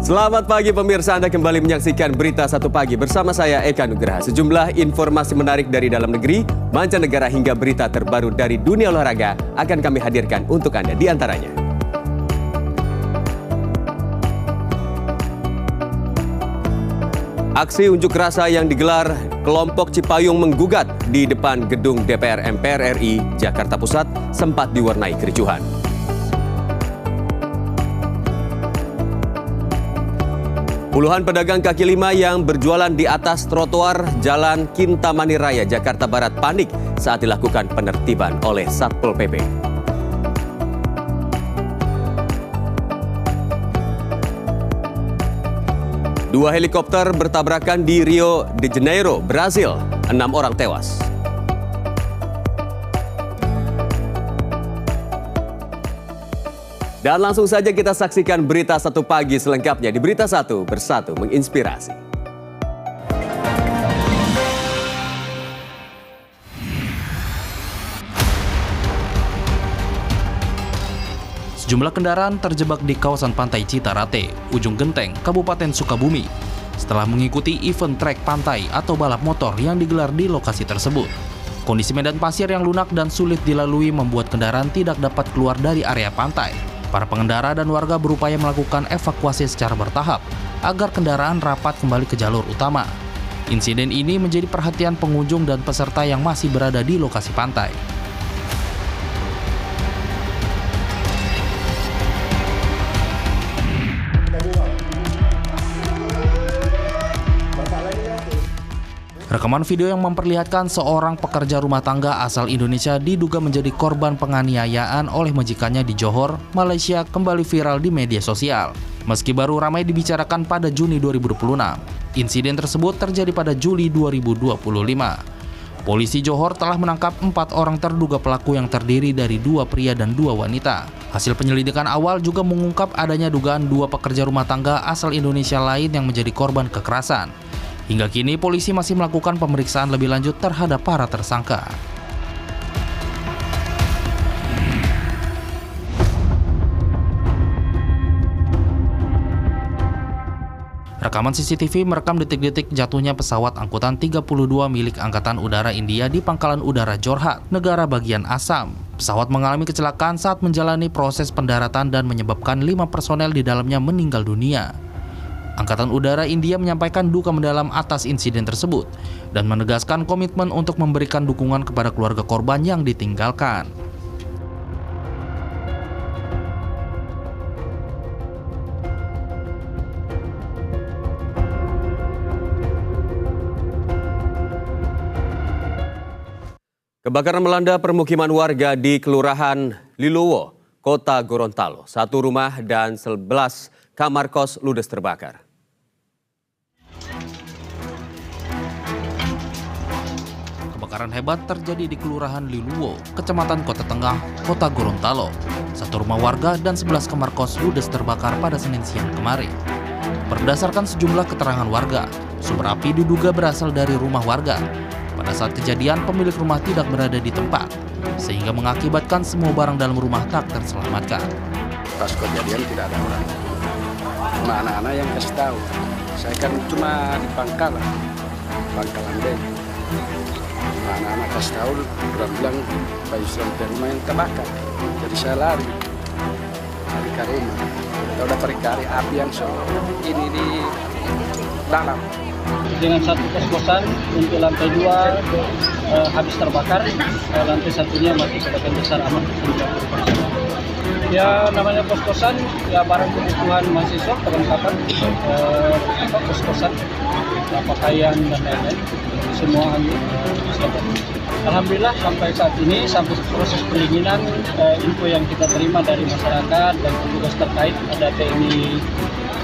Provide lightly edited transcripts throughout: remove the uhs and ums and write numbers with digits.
Selamat pagi pemirsa, Anda kembali menyaksikan Berita Satu Pagi bersama saya Eka Nugraha. Sejumlah informasi menarik dari dalam negeri, mancanegara hingga berita terbaru dari dunia olahraga akan kami hadirkan untuk Anda di antaranya. Aksi unjuk rasa yang digelar kelompok Cipayung menggugat di depan gedung DPR MPR RI Jakarta Pusat sempat diwarnai kericuhan. Puluhan pedagang kaki lima yang berjualan di atas trotoar Jalan Kintamani Raya, Jakarta Barat panik saat dilakukan penertiban oleh Satpol PP. Dua helikopter bertabrakan di Rio de Janeiro, Brasil. 6 orang tewas. Dan langsung saja kita saksikan Berita Satu Pagi selengkapnya di Berita Satu, bersatu menginspirasi. Sejumlah kendaraan terjebak di kawasan pantai Citarate, Ujung Genteng, Kabupaten Sukabumi, setelah mengikuti event trek pantai atau balap motor yang digelar di lokasi tersebut. Kondisi medan pasir yang lunak dan sulit dilalui membuat kendaraan tidak dapat keluar dari area pantai. Para pengendara dan warga berupaya melakukan evakuasi secara bertahap agar kendaraan rapat kembali ke jalur utama. Insiden ini menjadi perhatian pengunjung dan peserta yang masih berada di lokasi pantai. Rekaman video yang memperlihatkan seorang pekerja rumah tangga asal Indonesia diduga menjadi korban penganiayaan oleh majikannya di Johor, Malaysia kembali viral di media sosial. Meski baru ramai dibicarakan pada Juni 2026, insiden tersebut terjadi pada Juli 2025. Polisi Johor telah menangkap 4 orang terduga pelaku yang terdiri dari 2 pria dan 2 wanita. Hasil penyelidikan awal juga mengungkap adanya dugaan 2 pekerja rumah tangga asal Indonesia lain yang menjadi korban kekerasan. Hingga kini polisi masih melakukan pemeriksaan lebih lanjut terhadap para tersangka. Rekaman CCTV merekam detik-detik jatuhnya pesawat angkutan 32 milik Angkatan Udara India di Pangkalan Udara Jorhat, negara bagian Assam. Pesawat mengalami kecelakaan saat menjalani proses pendaratan dan menyebabkan 5 personel di dalamnya meninggal dunia. Angkatan Udara India menyampaikan duka mendalam atas insiden tersebut dan menegaskan komitmen untuk memberikan dukungan kepada keluarga korban yang ditinggalkan. Kebakaran melanda permukiman warga di Kelurahan Lilowo, Kota Gorontalo. 1 rumah dan 11 kamar kos ludes terbakar. Kebakaran hebat terjadi di Kelurahan Liluwo, Kecamatan Kota Tengah, Kota Gorontalo. 1 rumah warga dan 11 kamar kos ludes terbakar pada Senin siang kemarin. Berdasarkan sejumlah keterangan warga, sumber api diduga berasal dari rumah warga. Pada saat kejadian, pemilik rumah tidak berada di tempat, sehingga mengakibatkan semua barang dalam rumah tak terselamatkan. Pas kejadian tidak ada orang. Cuma anak-anak yang kasih tahu. Saya kan cuma di pangkalan B. Anak-anak kasih tahu, orang bilang Pak Yusran ke rumah yang terbakar. Jadi saya lari ke rumah. Kita udah perikari api yang ini di dalam. Dengan 1 kos-kosan untuk lantai 2 habis terbakar, lantai 1-nya masih sebagian besar aman. Ya namanya kos-kosan, ya barang kebutuhan mahasiswa, perlengkapan kos-kosan, pakaian dan lain-lain, semua silakan. Alhamdulillah sampai saat ini, sampai proses pendinginan, info yang kita terima dari masyarakat dan petugas terkait, ada TNI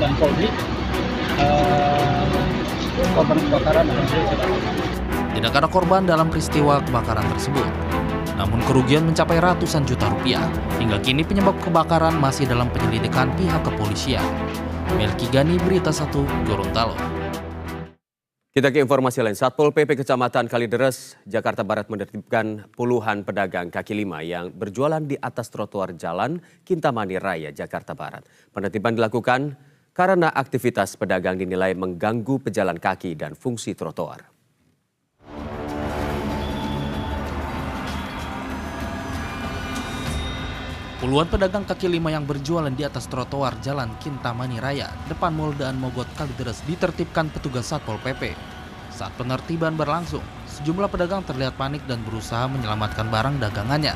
dan Polri, korban kebakaran Tidak ada korban dalam peristiwa kebakaran tersebut. Namun kerugian mencapai ratusan juta rupiah. Hingga kini penyebab kebakaran masih dalam penyelidikan pihak kepolisian. Melki Gani, Berita 1, Gorontalo. Kita ke informasi lain. Satpol PP Kecamatan Kalideres, Jakarta Barat menertibkan puluhan pedagang kaki lima yang berjualan di atas trotoar Jalan Kintamani Raya, Jakarta Barat. Penertiban dilakukan karena aktivitas pedagang dinilai mengganggu pejalan kaki dan fungsi trotoar. Puluhan pedagang kaki lima yang berjualan di atas trotoar Jalan Kintamani Raya, depan Mall Daan Mogot Kalideres ditertibkan petugas Satpol PP. Saat penertiban berlangsung, sejumlah pedagang terlihat panik dan berusaha menyelamatkan barang dagangannya.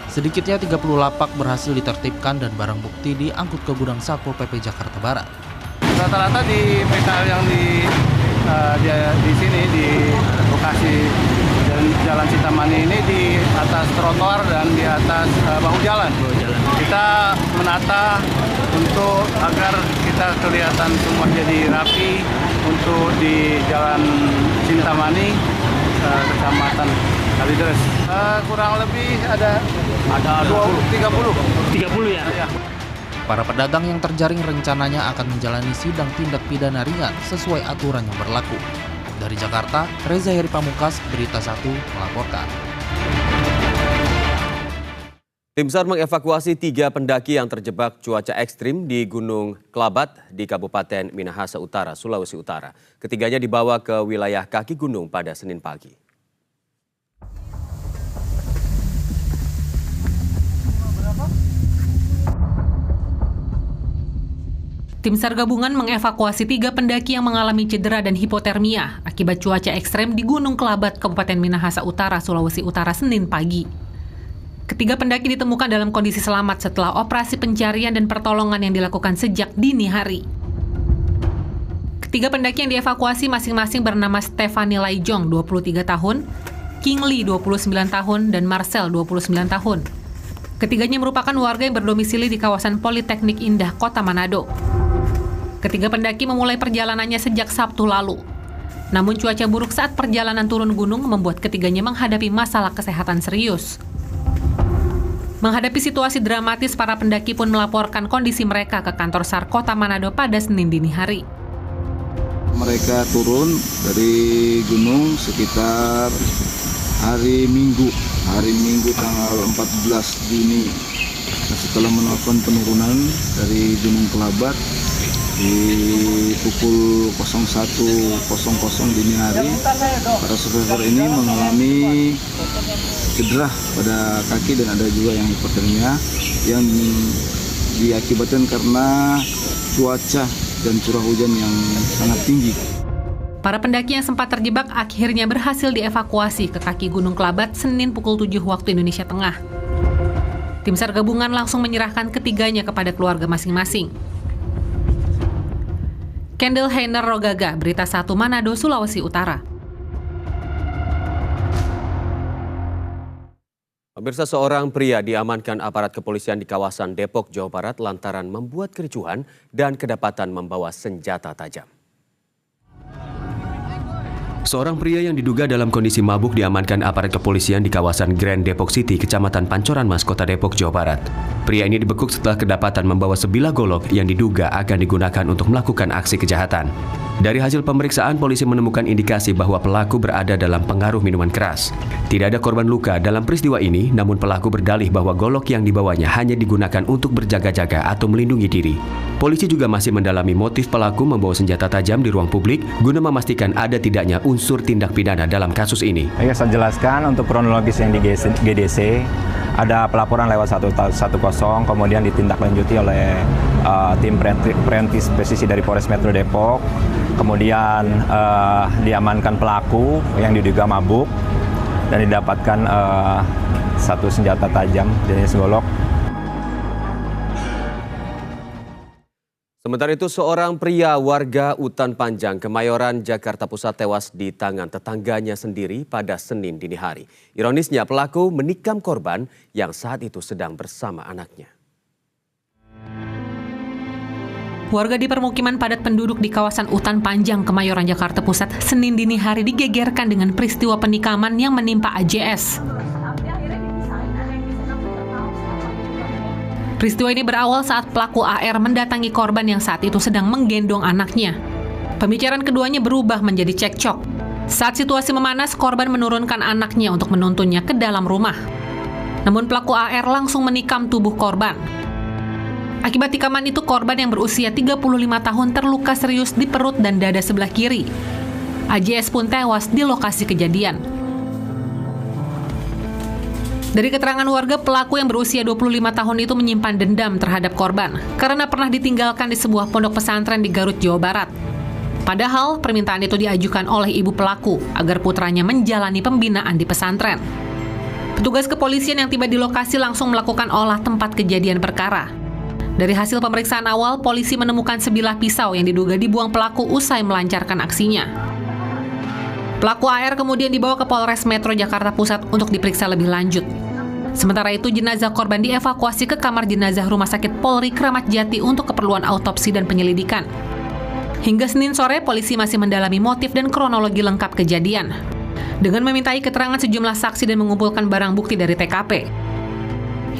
Sedikitnya 30 lapak berhasil ditertibkan dan barang bukti diangkut ke gudang Satpol PP Jakarta Barat. Rata-rata di PKL yang di sini di lokasi Jalan Kintamani ini di atas trotoar dan di atas bahu jalan. Kita menata untuk agar kita kelihatan semua jadi rapi untuk di Jalan Kintamani, Kecamatan Kalideres. Kurang lebih ada 30 ya. Para pedagang yang terjaring rencananya akan menjalani sidang tindak pidana ringan sesuai aturan yang berlaku. Dari Jakarta, Reza Heri Pamungkas, Berita 1 melaporkan. Tim SAR mengevakuasi 3 pendaki yang terjebak cuaca ekstrim di Gunung Kelabat di Kabupaten Minahasa Utara, Sulawesi Utara. Ketiganya dibawa ke wilayah kaki gunung pada Senin pagi. Tim SAR gabungan mengevakuasi 3 pendaki yang mengalami cedera dan hipotermia akibat cuaca ekstrem di Gunung Kelabat, Kabupaten Minahasa Utara, Sulawesi Utara, Senin pagi. Ketiga pendaki ditemukan dalam kondisi selamat setelah operasi pencarian dan pertolongan yang dilakukan sejak dini hari. Ketiga pendaki yang dievakuasi masing-masing bernama Stefani Laijong, 23 tahun, King Lee, 29 tahun, dan Marcel, 29 tahun. Ketiganya merupakan warga yang berdomisili di kawasan Politeknik Indah, Kota Manado. Ketiga pendaki memulai perjalanannya sejak Sabtu lalu. Namun cuaca buruk saat perjalanan turun gunung membuat ketiganya menghadapi masalah kesehatan serius. Menghadapi situasi dramatis, para pendaki pun melaporkan kondisi mereka ke kantor SAR Kota Manado pada Senin dini hari. Mereka turun dari gunung sekitar hari Minggu tanggal 14 Juni. Setelah melakukan penurunan dari Gunung Kelabat di pukul 01.00 dini hari, para survivor ini mengalami cedera pada kaki dan ada juga yang hipotermia yang diakibatkan karena cuaca dan curah hujan yang sangat tinggi. Para pendaki yang sempat terjebak akhirnya berhasil dievakuasi ke kaki Gunung Kelabat Senin pukul 7 waktu Indonesia Tengah. Tim SAR gabungan langsung menyerahkan ketiganya kepada keluarga masing-masing. Kendall Heiner Rogaga, Berita 1 Manado, Sulawesi Utara. Pemirsa, seorang pria diamankan aparat kepolisian di kawasan Depok, Jawa Barat lantaran membuat kericuhan dan kedapatan membawa senjata tajam. Seorang pria yang diduga dalam kondisi mabuk diamankan aparat kepolisian di kawasan Grand Depok City, Kecamatan Pancoran Mas, Kota Depok, Jawa Barat. Pria ini dibekuk setelah kedapatan membawa sebilah golok yang diduga akan digunakan untuk melakukan aksi kejahatan. Dari hasil pemeriksaan, polisi menemukan indikasi bahwa pelaku berada dalam pengaruh minuman keras. Tidak ada korban luka dalam peristiwa ini, namun pelaku berdalih bahwa golok yang dibawanya hanya digunakan untuk berjaga-jaga atau melindungi diri. Polisi juga masih mendalami motif pelaku membawa senjata tajam di ruang publik guna memastikan ada tidaknya unsur tindak pidana dalam kasus ini. Ya, saya jelaskan untuk kronologis yang di GDC, ada pelaporan lewat 110, kemudian ditindaklanjuti oleh tim perintis presisi dari Polres Metro Depok. Kemudian diamankan pelaku yang diduga mabuk dan didapatkan satu senjata tajam jenis golok. Sementara itu, seorang pria warga Utan Panjang, Kemayoran, Jakarta Pusat tewas di tangan tetangganya sendiri pada Senin dini hari. Ironisnya, pelaku menikam korban yang saat itu sedang bersama anaknya. Warga di permukiman padat penduduk di kawasan Utan Panjang, Kemayoran, Jakarta Pusat, Senin dini hari digegerkan dengan peristiwa penikaman yang menimpa AJS. Peristiwa ini berawal saat pelaku AR mendatangi korban yang saat itu sedang menggendong anaknya. Pembicaraan keduanya berubah menjadi cekcok. Saat situasi memanas, korban menurunkan anaknya untuk menuntunnya ke dalam rumah. Namun pelaku AR langsung menikam tubuh korban. Akibat tikaman itu, korban yang berusia 35 tahun terluka serius di perut dan dada sebelah kiri. AJS pun tewas di lokasi kejadian. Dari keterangan warga, pelaku yang berusia 25 tahun itu menyimpan dendam terhadap korban karena pernah ditinggalkan di sebuah pondok pesantren di Garut, Jawa Barat. Padahal, permintaan itu diajukan oleh ibu pelaku agar putranya menjalani pembinaan di pesantren. Petugas kepolisian yang tiba di lokasi langsung melakukan olah tempat kejadian perkara. Dari hasil pemeriksaan awal, polisi menemukan sebilah pisau yang diduga dibuang pelaku usai melancarkan aksinya. Pelaku AR kemudian dibawa ke Polres Metro Jakarta Pusat untuk diperiksa lebih lanjut. Sementara itu, jenazah korban dievakuasi ke kamar jenazah Rumah Sakit Polri Kramat Jati untuk keperluan autopsi dan penyelidikan. Hingga Senin sore, polisi masih mendalami motif dan kronologi lengkap kejadian dengan memintai keterangan sejumlah saksi dan mengumpulkan barang bukti dari TKP.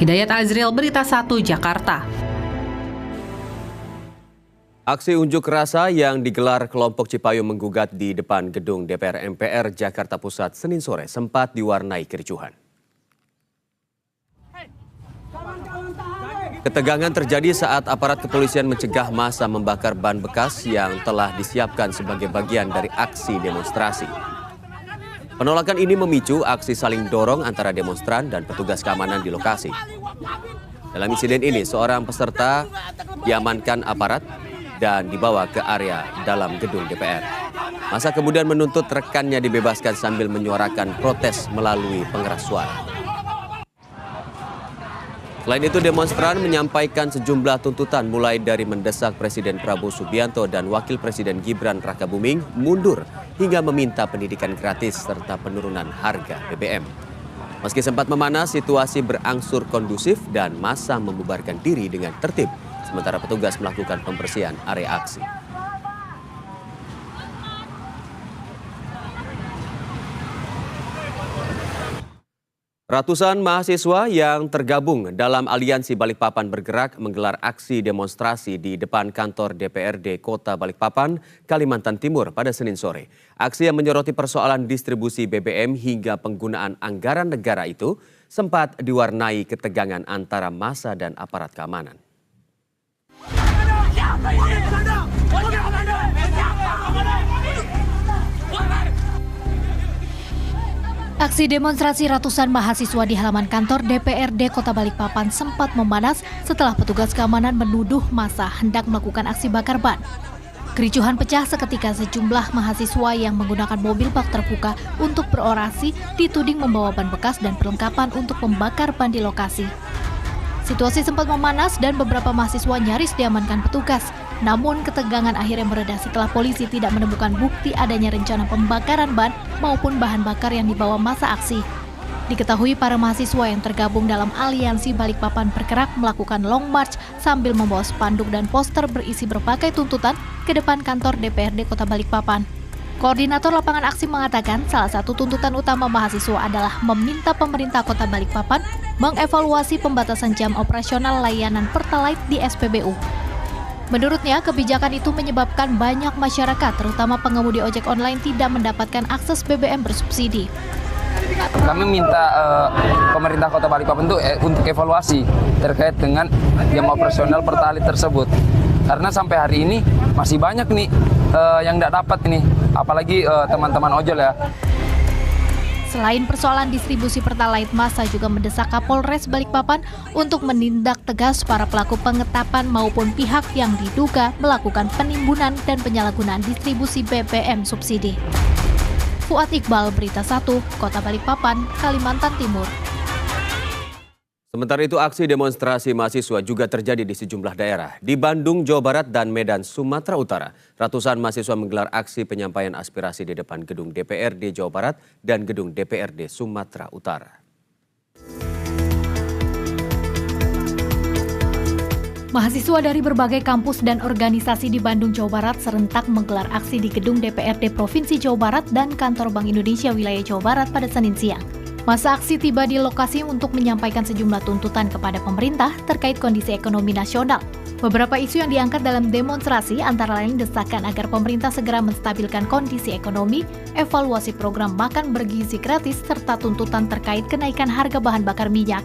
Hidayat Azril, Berita 1, Jakarta. Aksi unjuk rasa yang digelar kelompok Cipayung menggugat di depan gedung DPR MPR Jakarta Pusat Senin sore sempat diwarnai kericuhan. Ketegangan terjadi saat aparat kepolisian mencegah massa membakar ban bekas yang telah disiapkan sebagai bagian dari aksi demonstrasi. Penolakan ini memicu aksi saling dorong antara demonstran dan petugas keamanan di lokasi. Dalam insiden ini, seorang peserta diamankan aparat dan dibawa ke area dalam gedung DPR. Massa kemudian menuntut rekannya dibebaskan sambil menyuarakan protes melalui pengeras suara. Selain itu, demonstran menyampaikan sejumlah tuntutan mulai dari mendesak Presiden Prabowo Subianto dan Wakil Presiden Gibran Rakabuming mundur hingga meminta pendidikan gratis serta penurunan harga BBM. Meski sempat memanas, situasi berangsur kondusif dan massa membubarkan diri dengan tertib, sementara petugas melakukan pembersihan area aksi. Ratusan mahasiswa yang tergabung dalam Aliansi Balikpapan Bergerak menggelar aksi demonstrasi di depan kantor DPRD Kota Balikpapan, Kalimantan Timur pada Senin sore. Aksi yang menyoroti persoalan distribusi BBM hingga penggunaan anggaran negara itu sempat diwarnai ketegangan antara massa dan aparat keamanan. Aksi demonstrasi ratusan mahasiswa di halaman kantor DPRD Kota Balikpapan sempat memanas setelah petugas keamanan menuduh massa hendak melakukan aksi bakar ban. Kericuhan pecah seketika sejumlah mahasiswa yang menggunakan mobil bak terbuka untuk berorasi dituding membawa ban bekas dan perlengkapan untuk membakar ban di lokasi. Situasi sempat memanas dan beberapa mahasiswa nyaris diamankan petugas. Namun ketegangan akhirnya mereda setelah polisi tidak menemukan bukti adanya rencana pembakaran ban maupun bahan bakar yang dibawa massa aksi. Diketahui para mahasiswa yang tergabung dalam Aliansi Balikpapan Bergerak melakukan long march sambil membawa spanduk dan poster berisi berbagai tuntutan ke depan kantor DPRD Kota Balikpapan. Koordinator lapangan aksi mengatakan salah satu tuntutan utama mahasiswa adalah meminta pemerintah Kota Balikpapan mengevaluasi pembatasan jam operasional layanan Pertalite di SPBU. Menurutnya, kebijakan itu menyebabkan banyak masyarakat, terutama pengemudi ojek online, tidak mendapatkan akses BBM bersubsidi. Kami minta pemerintah Kota Balikpapan untuk evaluasi terkait dengan jam operasional Pertalite tersebut. Karena sampai hari ini masih banyak nih yang tidak dapat ini, apalagi teman-teman ojol ya. Selain persoalan distribusi Pertalite, massa juga mendesak Kapolres Balikpapan untuk menindak tegas para pelaku pengetapan maupun pihak yang diduga melakukan penimbunan dan penyalahgunaan distribusi BBM subsidi. Fuad Iqbal, Berita 1, Kota Balikpapan, Kalimantan Timur. Sementara itu, aksi demonstrasi mahasiswa juga terjadi di sejumlah daerah. Di Bandung, Jawa Barat, dan Medan, Sumatera Utara, ratusan mahasiswa menggelar aksi penyampaian aspirasi di depan gedung DPRD Jawa Barat dan gedung DPRD Sumatera Utara. Mahasiswa dari berbagai kampus dan organisasi di Bandung, Jawa Barat serentak menggelar aksi di gedung DPRD Provinsi Jawa Barat dan Kantor Bank Indonesia Wilayah Jawa Barat pada Senin siang. Masa aksi tiba di lokasi untuk menyampaikan sejumlah tuntutan kepada pemerintah terkait kondisi ekonomi nasional. Beberapa isu yang diangkat dalam demonstrasi antara lain desakan agar pemerintah segera menstabilkan kondisi ekonomi, evaluasi program makan bergizi gratis, serta tuntutan terkait kenaikan harga bahan bakar minyak.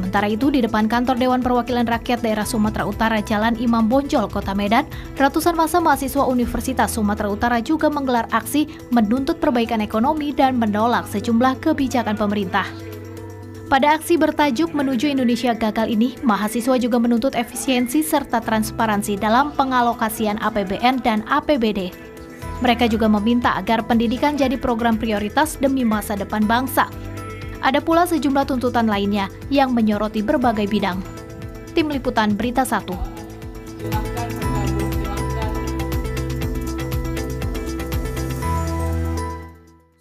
Sementara itu, di depan kantor Dewan Perwakilan Rakyat Daerah Sumatera Utara Jalan Imam Bonjol, Kota Medan, ratusan massa mahasiswa Universitas Sumatera Utara juga menggelar aksi menuntut perbaikan ekonomi dan menolak sejumlah kebijakan pemerintah. Pada aksi bertajuk Menuju Indonesia Gagal ini, mahasiswa juga menuntut efisiensi serta transparansi dalam pengalokasian APBN dan APBD. Mereka juga meminta agar pendidikan jadi program prioritas demi masa depan bangsa. Ada pula sejumlah tuntutan lainnya yang menyoroti berbagai bidang. Tim Liputan Berita 1.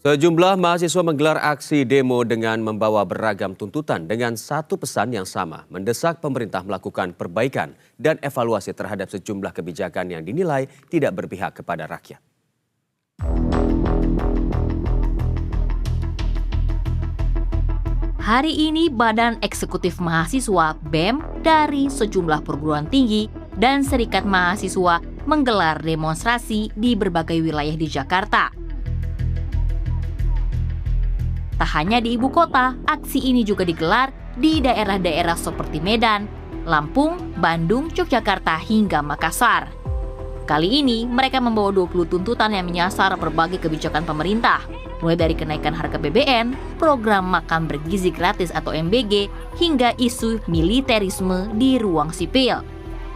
Sejumlah mahasiswa menggelar aksi demo dengan membawa beragam tuntutan dengan satu pesan yang sama, mendesak pemerintah melakukan perbaikan dan evaluasi terhadap sejumlah kebijakan yang dinilai tidak berpihak kepada rakyat. Hari ini Badan Eksekutif Mahasiswa BEM dari sejumlah perguruan tinggi dan serikat mahasiswa menggelar demonstrasi di berbagai wilayah di Jakarta. Tak hanya di ibu kota, aksi ini juga digelar di daerah-daerah seperti Medan, Lampung, Bandung, Yogyakarta hingga Makassar. Kali ini mereka membawa 20 tuntutan yang menyasar berbagai kebijakan pemerintah, mulai dari kenaikan harga BBM, program makan bergizi gratis atau MBG, hingga isu militerisme di ruang sipil.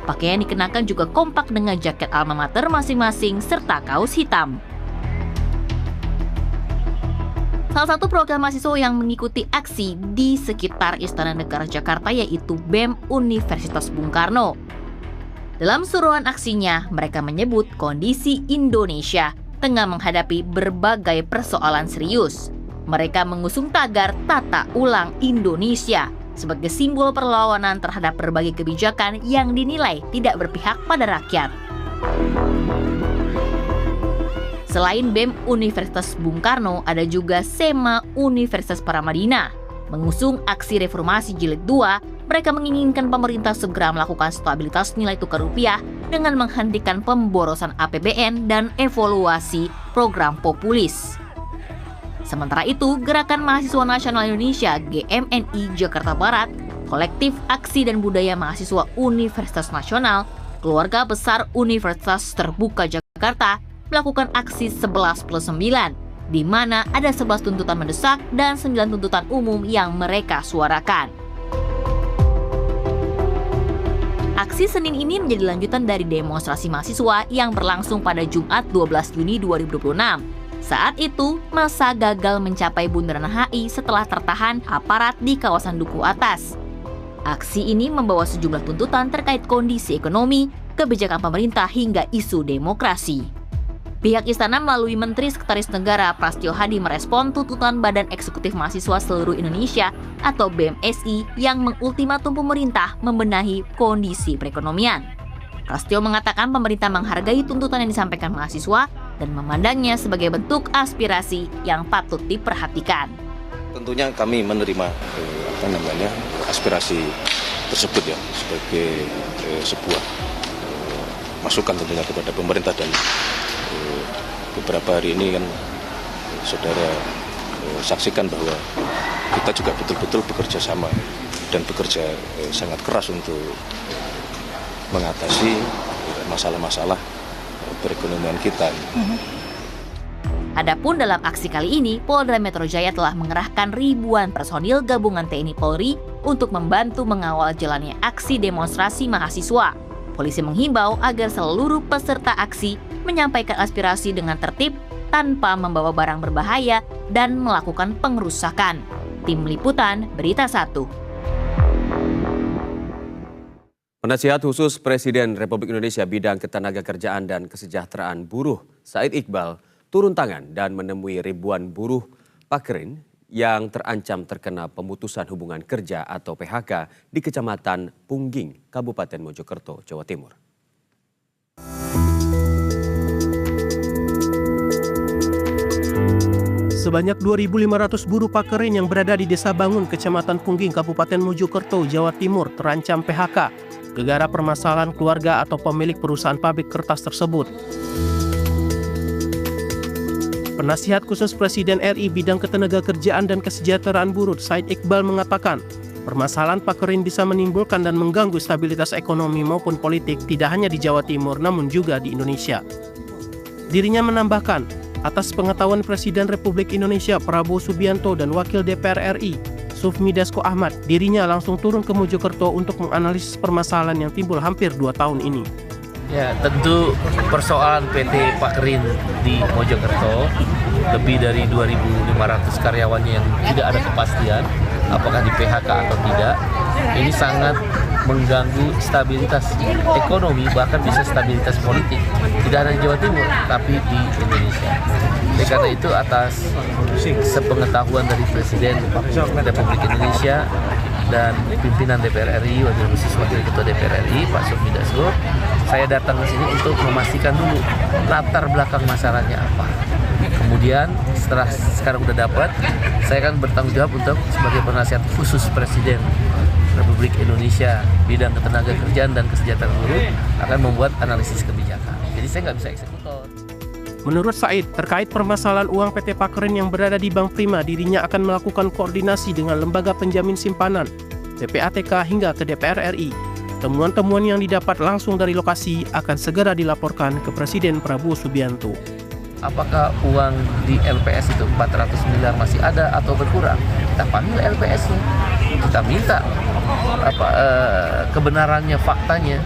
Pakaian dikenakan juga kompak dengan jaket alma mater masing-masing serta kaos hitam. Salah satu program mahasiswa yang mengikuti aksi di sekitar Istana Negara Jakarta yaitu BEM Universitas Bung Karno. Dalam suruhan aksinya, mereka menyebut kondisi Indonesia tengah menghadapi berbagai persoalan serius. Mereka mengusung tagar Tata Ulang Indonesia sebagai simbol perlawanan terhadap berbagai kebijakan yang dinilai tidak berpihak pada rakyat. Selain BEM Universitas Bung Karno, ada juga SEMA Universitas Paramadina. Mengusung aksi reformasi jilid 2, mereka menginginkan pemerintah segera melakukan stabilitas nilai tukar rupiah dengan menghentikan pemborosan APBN dan evaluasi program populis. Sementara itu, Gerakan Mahasiswa Nasional Indonesia GMNI Jakarta Barat, Kolektif Aksi dan Budaya Mahasiswa Universitas Nasional, Keluarga Besar Universitas Terbuka Jakarta melakukan aksi 11+9, di mana ada 11 tuntutan mendesak dan 9 tuntutan umum yang mereka suarakan. Aksi Senin ini menjadi lanjutan dari demonstrasi mahasiswa yang berlangsung pada Jumat 12 Juni 2026. Saat itu, massa gagal mencapai Bundaran HI setelah tertahan aparat di kawasan Duku Atas. Aksi ini membawa sejumlah tuntutan terkait kondisi ekonomi, kebijakan pemerintah hingga isu demokrasi. Pihak istana melalui Menteri Sekretaris Negara Prastyo Hadi merespon tuntutan Badan Eksekutif Mahasiswa Seluruh Indonesia atau BMSI yang mengultimatum pemerintah membenahi kondisi perekonomian. Prastyo mengatakan pemerintah menghargai tuntutan yang disampaikan mahasiswa dan memandangnya sebagai bentuk aspirasi yang patut diperhatikan. Tentunya kami menerima aspirasi tersebut ya sebagai sebuah masukan tentunya kepada pemerintah, dan beberapa hari ini kan saudara saksikan bahwa kita juga betul-betul bekerja sama dan bekerja sangat keras untuk mengatasi masalah-masalah perekonomian kita. Adapun dalam aksi kali ini, Polda Metro Jaya telah mengerahkan ribuan personil gabungan TNI Polri untuk membantu mengawal jalannya aksi demonstrasi mahasiswa. Polisi menghimbau agar seluruh peserta aksi menyampaikan aspirasi dengan tertib tanpa membawa barang berbahaya dan melakukan pengerusakan. Tim Liputan Berita 1. Penasihat khusus Presiden Republik Indonesia bidang ketenagakerjaan dan kesejahteraan buruh, Said Iqbal, turun tangan dan menemui ribuan buruh Pakrin yang terancam terkena pemutusan hubungan kerja atau PHK di Kecamatan Pungging, Kabupaten Mojokerto, Jawa Timur. Sebanyak 2.500 buruh Pakrin yang berada di Desa Bangun, Kecamatan Pungging, Kabupaten Mojokerto, Jawa Timur terancam PHK gara-gara permasalahan keluarga atau pemilik perusahaan pabrik kertas tersebut. Penasihat khusus Presiden RI bidang ketenagakerjaan dan kesejahteraan buruh, Said Iqbal, mengatakan Permasalahan Pakerin bisa menimbulkan dan mengganggu stabilitas ekonomi maupun politik tidak hanya di Jawa Timur namun juga di Indonesia. Dirinya menambahkan, atas pengetahuan Presiden Republik Indonesia Prabowo Subianto dan Wakil DPR RI Sufmi Dasko Ahmad, dirinya langsung turun ke Mojokerto untuk menganalisis permasalahan yang timbul hampir 2 tahun ini. Ya, tentu persoalan PT Pakerin di Mojokerto, lebih dari 2.500 karyawannya yang tidak ada kepastian apakah di PHK atau tidak, ini sangat mengganggu stabilitas ekonomi, bahkan bisa stabilitas politik, tidak hanya di Jawa Timur, tapi di Indonesia. Oleh karena itu, atas sepengetahuan dari Presiden Republik Indonesia dan pimpinan DPR RI, Wakil Ketua DPR RI, Pak Sufmi Dasko, saya datang ke sini untuk memastikan dulu latar belakang masalahnya apa. Kemudian setelah sekarang udah dapat, saya akan bertanggung jawab untuk sebagai penasihat khusus Presiden Republik Indonesia bidang ketenagakerjaan dan kesejahteraan buruh akan membuat analisis kebijakan. Jadi saya nggak bisa eksekutor. Menurut Said, terkait permasalahan uang PT Pakerin yang berada di Bank Prima, dirinya akan melakukan koordinasi dengan lembaga penjamin simpanan, PPATK hingga ke DPR RI. Temuan-temuan yang didapat langsung dari lokasi akan segera dilaporkan ke Presiden Prabowo Subianto. Apakah uang di LPS itu 400 miliar masih ada atau berkurang? Kita panggil LPS-nya, kita minta kebenarannya, faktanya.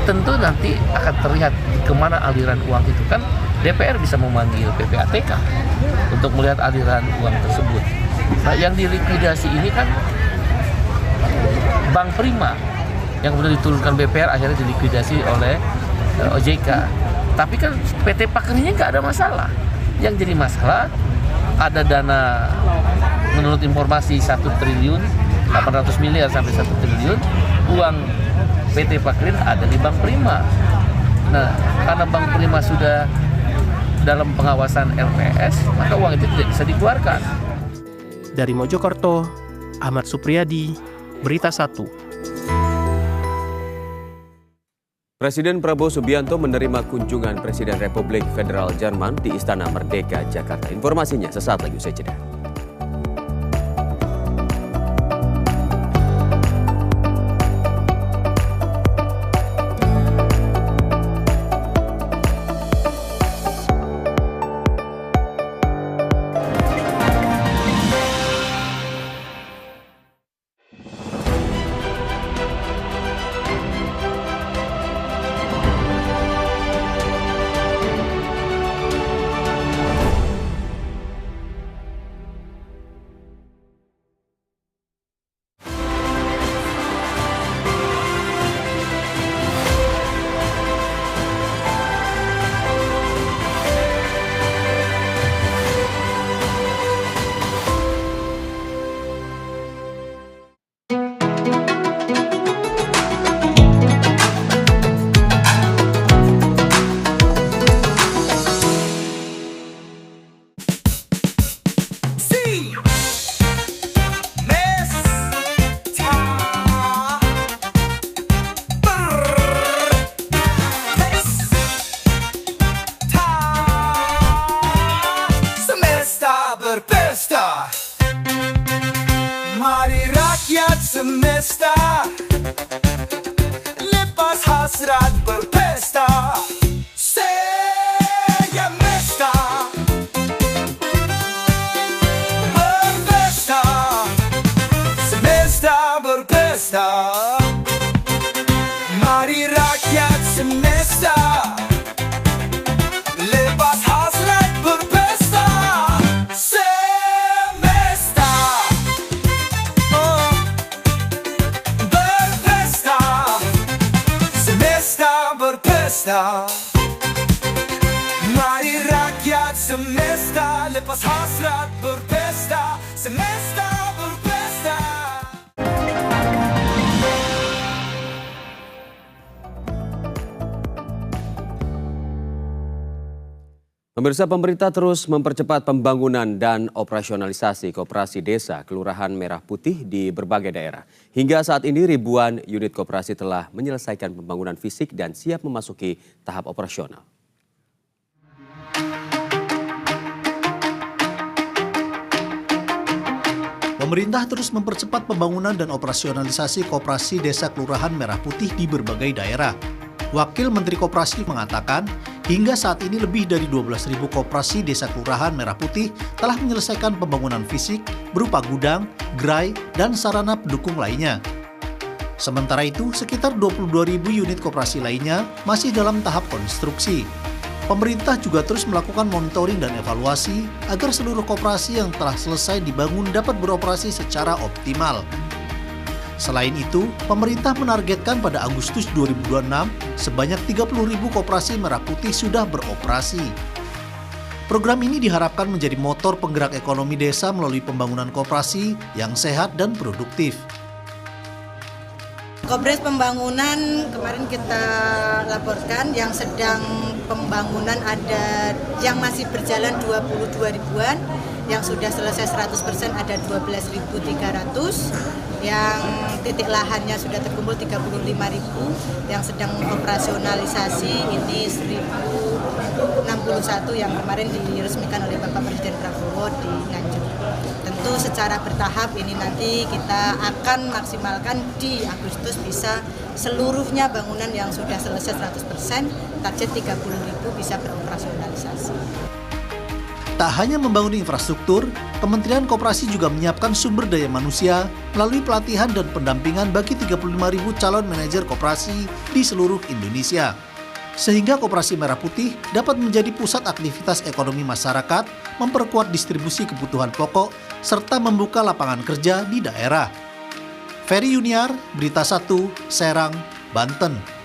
Tentu nanti akan terlihat kemana aliran uang itu. Kan DPR bisa memanggil PPATK untuk melihat aliran uang tersebut. Nah, yang dilikuidasi ini kan Bank Prima yang kemudian diturunkan BPR, akhirnya dilikuidasi oleh OJK. Tapi kan PT Pakerinnya nggak ada masalah. Yang jadi masalah ada dana, menurut informasi 1 triliun 800 miliar sampai 1 triliun uang PT Pakerin ada di Bank Prima. Nah, karena Bank Prima sudah dalam pengawasan LPS, maka uang itu tidak bisa dikeluarkan. Dari Mojokerto, Ahmad Supriyadi, Berita 1. Presiden Prabowo Subianto menerima kunjungan Presiden Republik Federal Jerman di Istana Merdeka, Jakarta. Informasinya sesaat lagi, usai jeda. semesta, lepas hasrat berpesta, semesta berpesta, semesta berpesta. Mari rakyat semesta, lepas hasrat berpesta, semesta berpesta, semesta berpesta. Mari rakyat semesta, lepas hasrat berpesta, semesta berpesta. Pemirsa, pemerintah terus mempercepat pembangunan dan operasionalisasi koperasi desa Kelurahan Merah Putih di berbagai daerah. Hingga saat ini ribuan unit koperasi telah menyelesaikan pembangunan fisik dan siap memasuki tahap operasional. Pemerintah terus mempercepat pembangunan dan operasionalisasi koperasi desa kelurahan Merah Putih di berbagai daerah. Wakil Menteri Koperasi mengatakan, hingga saat ini lebih dari 12.000 koperasi desa kelurahan Merah Putih telah menyelesaikan pembangunan fisik berupa gudang, gerai, dan sarana pendukung lainnya. Sementara itu, sekitar 22.000 unit koperasi lainnya masih dalam tahap konstruksi. Pemerintah juga terus melakukan monitoring dan evaluasi agar seluruh koperasi yang telah selesai dibangun dapat beroperasi secara optimal. Selain itu, pemerintah menargetkan pada Agustus 2026 sebanyak 30.000 koperasi Merah Putih sudah beroperasi. Program ini diharapkan menjadi motor penggerak ekonomi desa melalui pembangunan koperasi yang sehat dan produktif. Progres pembangunan kemarin kita laporkan yang sedang pembangunan ada yang masih berjalan 22 ribuan, yang sudah selesai 100% ada 12.300, yang titik lahannya sudah terkumpul 35.000, yang sedang operasionalisasi ini 1.061 yang kemarin diresmikan oleh Bapak Presiden Prabowo di Nganjuk. Tentu secara bertahap ini nanti kita akan maksimalkan di Agustus bisa seluruhnya bangunan yang sudah selesai 100%, target 30.000 bisa beroperasionalisasi. Tak hanya membangun infrastruktur, Kementerian Koperasi juga menyiapkan sumber daya manusia melalui pelatihan dan pendampingan bagi 35.000 calon manajer koperasi di seluruh Indonesia. Sehingga Koperasi Merah Putih dapat menjadi pusat aktivitas ekonomi masyarakat, memperkuat distribusi kebutuhan pokok, serta membuka lapangan kerja di daerah. Ferry Yuniar, Berita 1, Serang, Banten.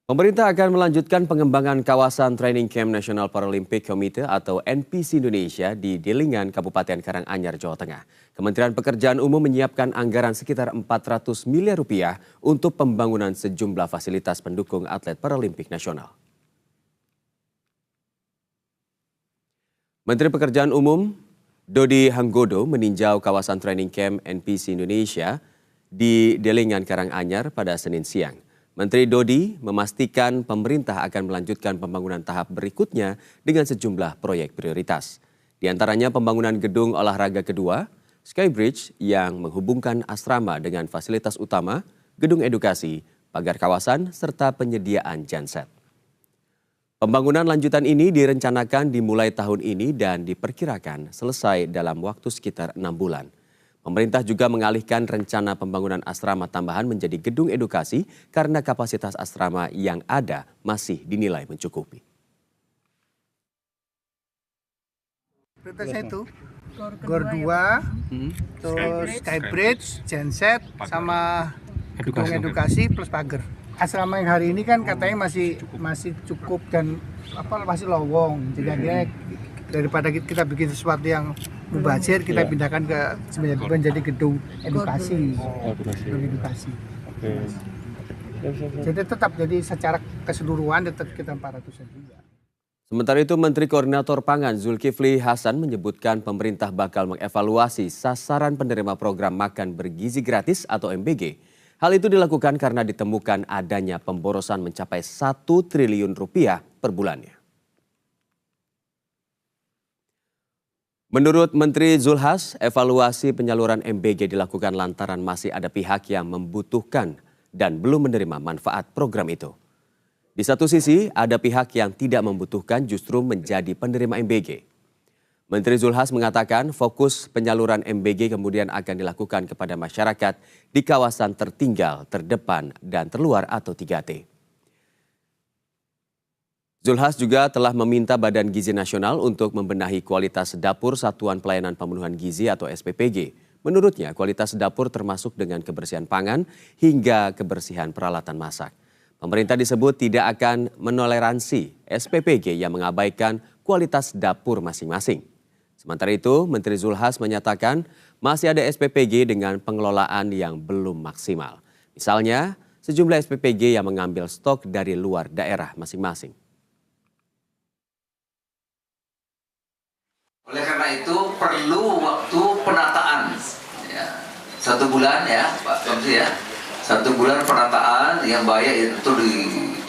Pemerintah akan melanjutkan pengembangan kawasan Training Camp National Paralympic Committee atau NPC Indonesia di Delingan, Kabupaten Karanganyar, Jawa Tengah. Kementerian Pekerjaan Umum menyiapkan anggaran sekitar 400 miliar rupiah untuk pembangunan sejumlah fasilitas pendukung atlet Paralimpik nasional. Menteri Pekerjaan Umum Dodi Hanggodo meninjau kawasan Training Camp NPC Indonesia di Delingan, Karanganyar pada Senin siang. Menteri Dodi memastikan pemerintah akan melanjutkan pembangunan tahap berikutnya dengan sejumlah proyek prioritas. Di antaranya pembangunan gedung olahraga kedua, Skybridge yang menghubungkan asrama dengan fasilitas utama, gedung edukasi, pagar kawasan, serta penyediaan genset. Pembangunan lanjutan ini direncanakan dimulai tahun ini dan diperkirakan selesai dalam waktu sekitar 6 bulan. Pemerintah juga mengalihkan rencana pembangunan asrama tambahan menjadi gedung edukasi karena kapasitas asrama yang ada masih dinilai mencukupi. Prioritasnya itu GOR 2, terus Skybridge, genset, sama gedung edukasi plus pagar. Asrama yang hari ini kan katanya masih cukup dan masih lowong. Jadi akhirnya daripada kita bikin sesuatu yang mubazir, kita pindahkan ke menjadi gedung edukasi. Jadi tetap jadi secara keseluruhan tetap kita 400-an juga. Sementara itu, Menteri Koordinator Pangan Zulkifli Hasan menyebutkan pemerintah bakal mengevaluasi sasaran penerima program makan bergizi gratis atau MBG. Hal itu dilakukan karena ditemukan adanya pemborosan mencapai 1 triliun rupiah per bulannya. Menurut Menteri Zulhas, evaluasi penyaluran MBG dilakukan lantaran masih ada pihak yang membutuhkan dan belum menerima manfaat program itu. Di satu sisi, ada pihak yang tidak membutuhkan justru menjadi penerima MBG. Menteri Zulhas mengatakan fokus penyaluran MBG kemudian akan dilakukan kepada masyarakat di kawasan tertinggal, terdepan, dan terluar atau 3T. Zulhas juga telah meminta Badan Gizi Nasional untuk membenahi kualitas dapur Satuan Pelayanan Pemenuhan Gizi atau SPPG. Menurutnya, kualitas dapur termasuk dengan kebersihan pangan hingga kebersihan peralatan masak. Pemerintah disebut tidak akan menoleransi SPPG yang mengabaikan kualitas dapur masing-masing. Sementara itu, Menteri Zulhas menyatakan masih ada SPPG dengan pengelolaan yang belum maksimal. Misalnya, sejumlah SPPG yang mengambil stok dari luar daerah masing-masing. Oleh karena itu perlu waktu penataan, ya. 1 bulan ya Pak Komsi ya, 1 bulan penataan yang baik itu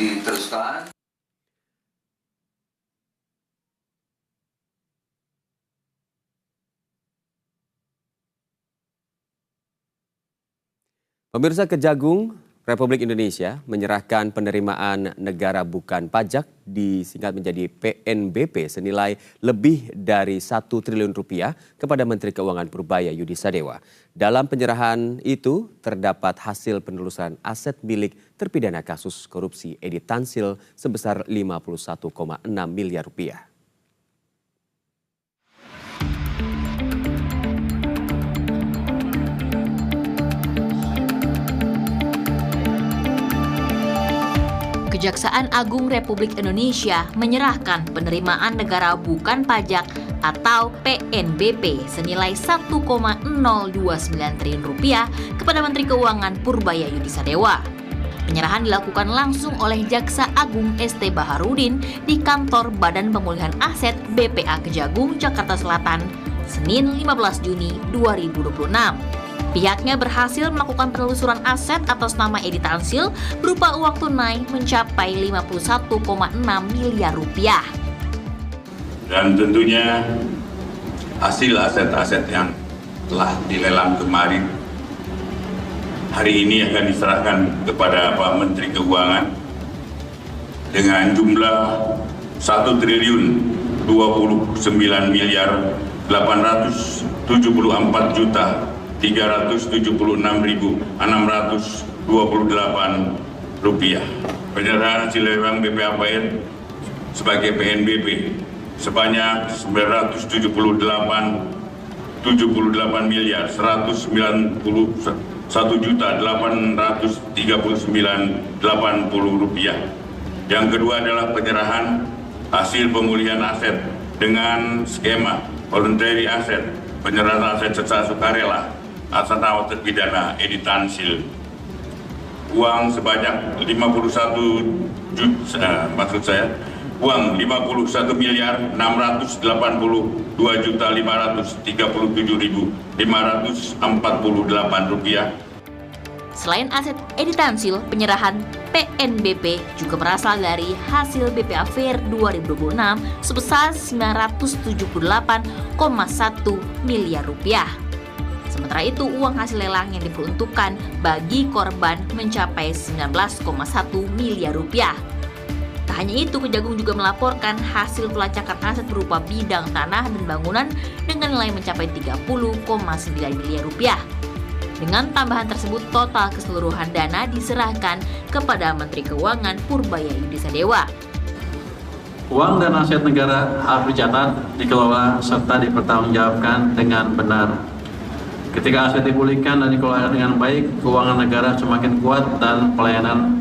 diteruskan. Pemirsa, Kejagung Republik Indonesia menyerahkan penerimaan negara bukan pajak disingkat menjadi PNBP senilai lebih dari 1 triliun rupiah kepada Menteri Keuangan Purbaya Yudi Sadewa. Dalam penyerahan itu terdapat hasil penelusuran aset milik terpidana kasus korupsi Edi Tansil sebesar 51,6 miliar rupiah. Kejaksaan Agung Republik Indonesia menyerahkan penerimaan negara bukan pajak atau PNBP senilai 1,029 triliun rupiah kepada Menteri Keuangan Purbaya Yudi Sadewa. Penyerahan dilakukan langsung oleh Jaksa Agung ST Baharudin di kantor Badan Pemulihan Aset BPA Kejagung, Jakarta Selatan, Senin 15 Juni 2026. Pihaknya berhasil melakukan penelusuran aset atas nama Edi Tansil berupa uang tunai mencapai 51,6 miliar rupiah. Dan tentunya hasil aset-aset yang telah dilelang kemarin hari ini akan diserahkan kepada Pak Menteri Keuangan dengan jumlah 1 triliun 29 miliar 874 juta 376.628 rupiah. Penyerahan hasil lelang BPAPN sebagai PNBP sebanyak 978 miliar 191 juta 839.80 rupiah. Yang kedua adalah penyerahan hasil pemulihan aset dengan skema voluntary asset, penyerahan aset secara sukarela atas nama terpidana Edi Tansil. Uang sebanyak 51 miliar 682 juta 537.548 rupiah. Selain aset Edi Tansil, penyerahan PNBP juga berasal dari hasil BPA Fair 2026 sebesar 978,1 miliar rupiah. Sementara itu, uang hasil lelang yang diperuntukkan bagi korban mencapai 19,1 miliar rupiah. Tak hanya itu, Kejagung juga melaporkan hasil pelacakan aset berupa bidang tanah dan bangunan dengan nilai mencapai 30,9 miliar rupiah. Dengan tambahan tersebut, total keseluruhan dana diserahkan kepada Menteri Keuangan Purbaya Yudi Sadewa. Uang dan aset negara harus dicatat, dikelola, serta dipertanggungjawabkan dengan benar. Ketika aset dipulihkan dan dikelola dengan baik, keuangan negara semakin kuat dan pelayanan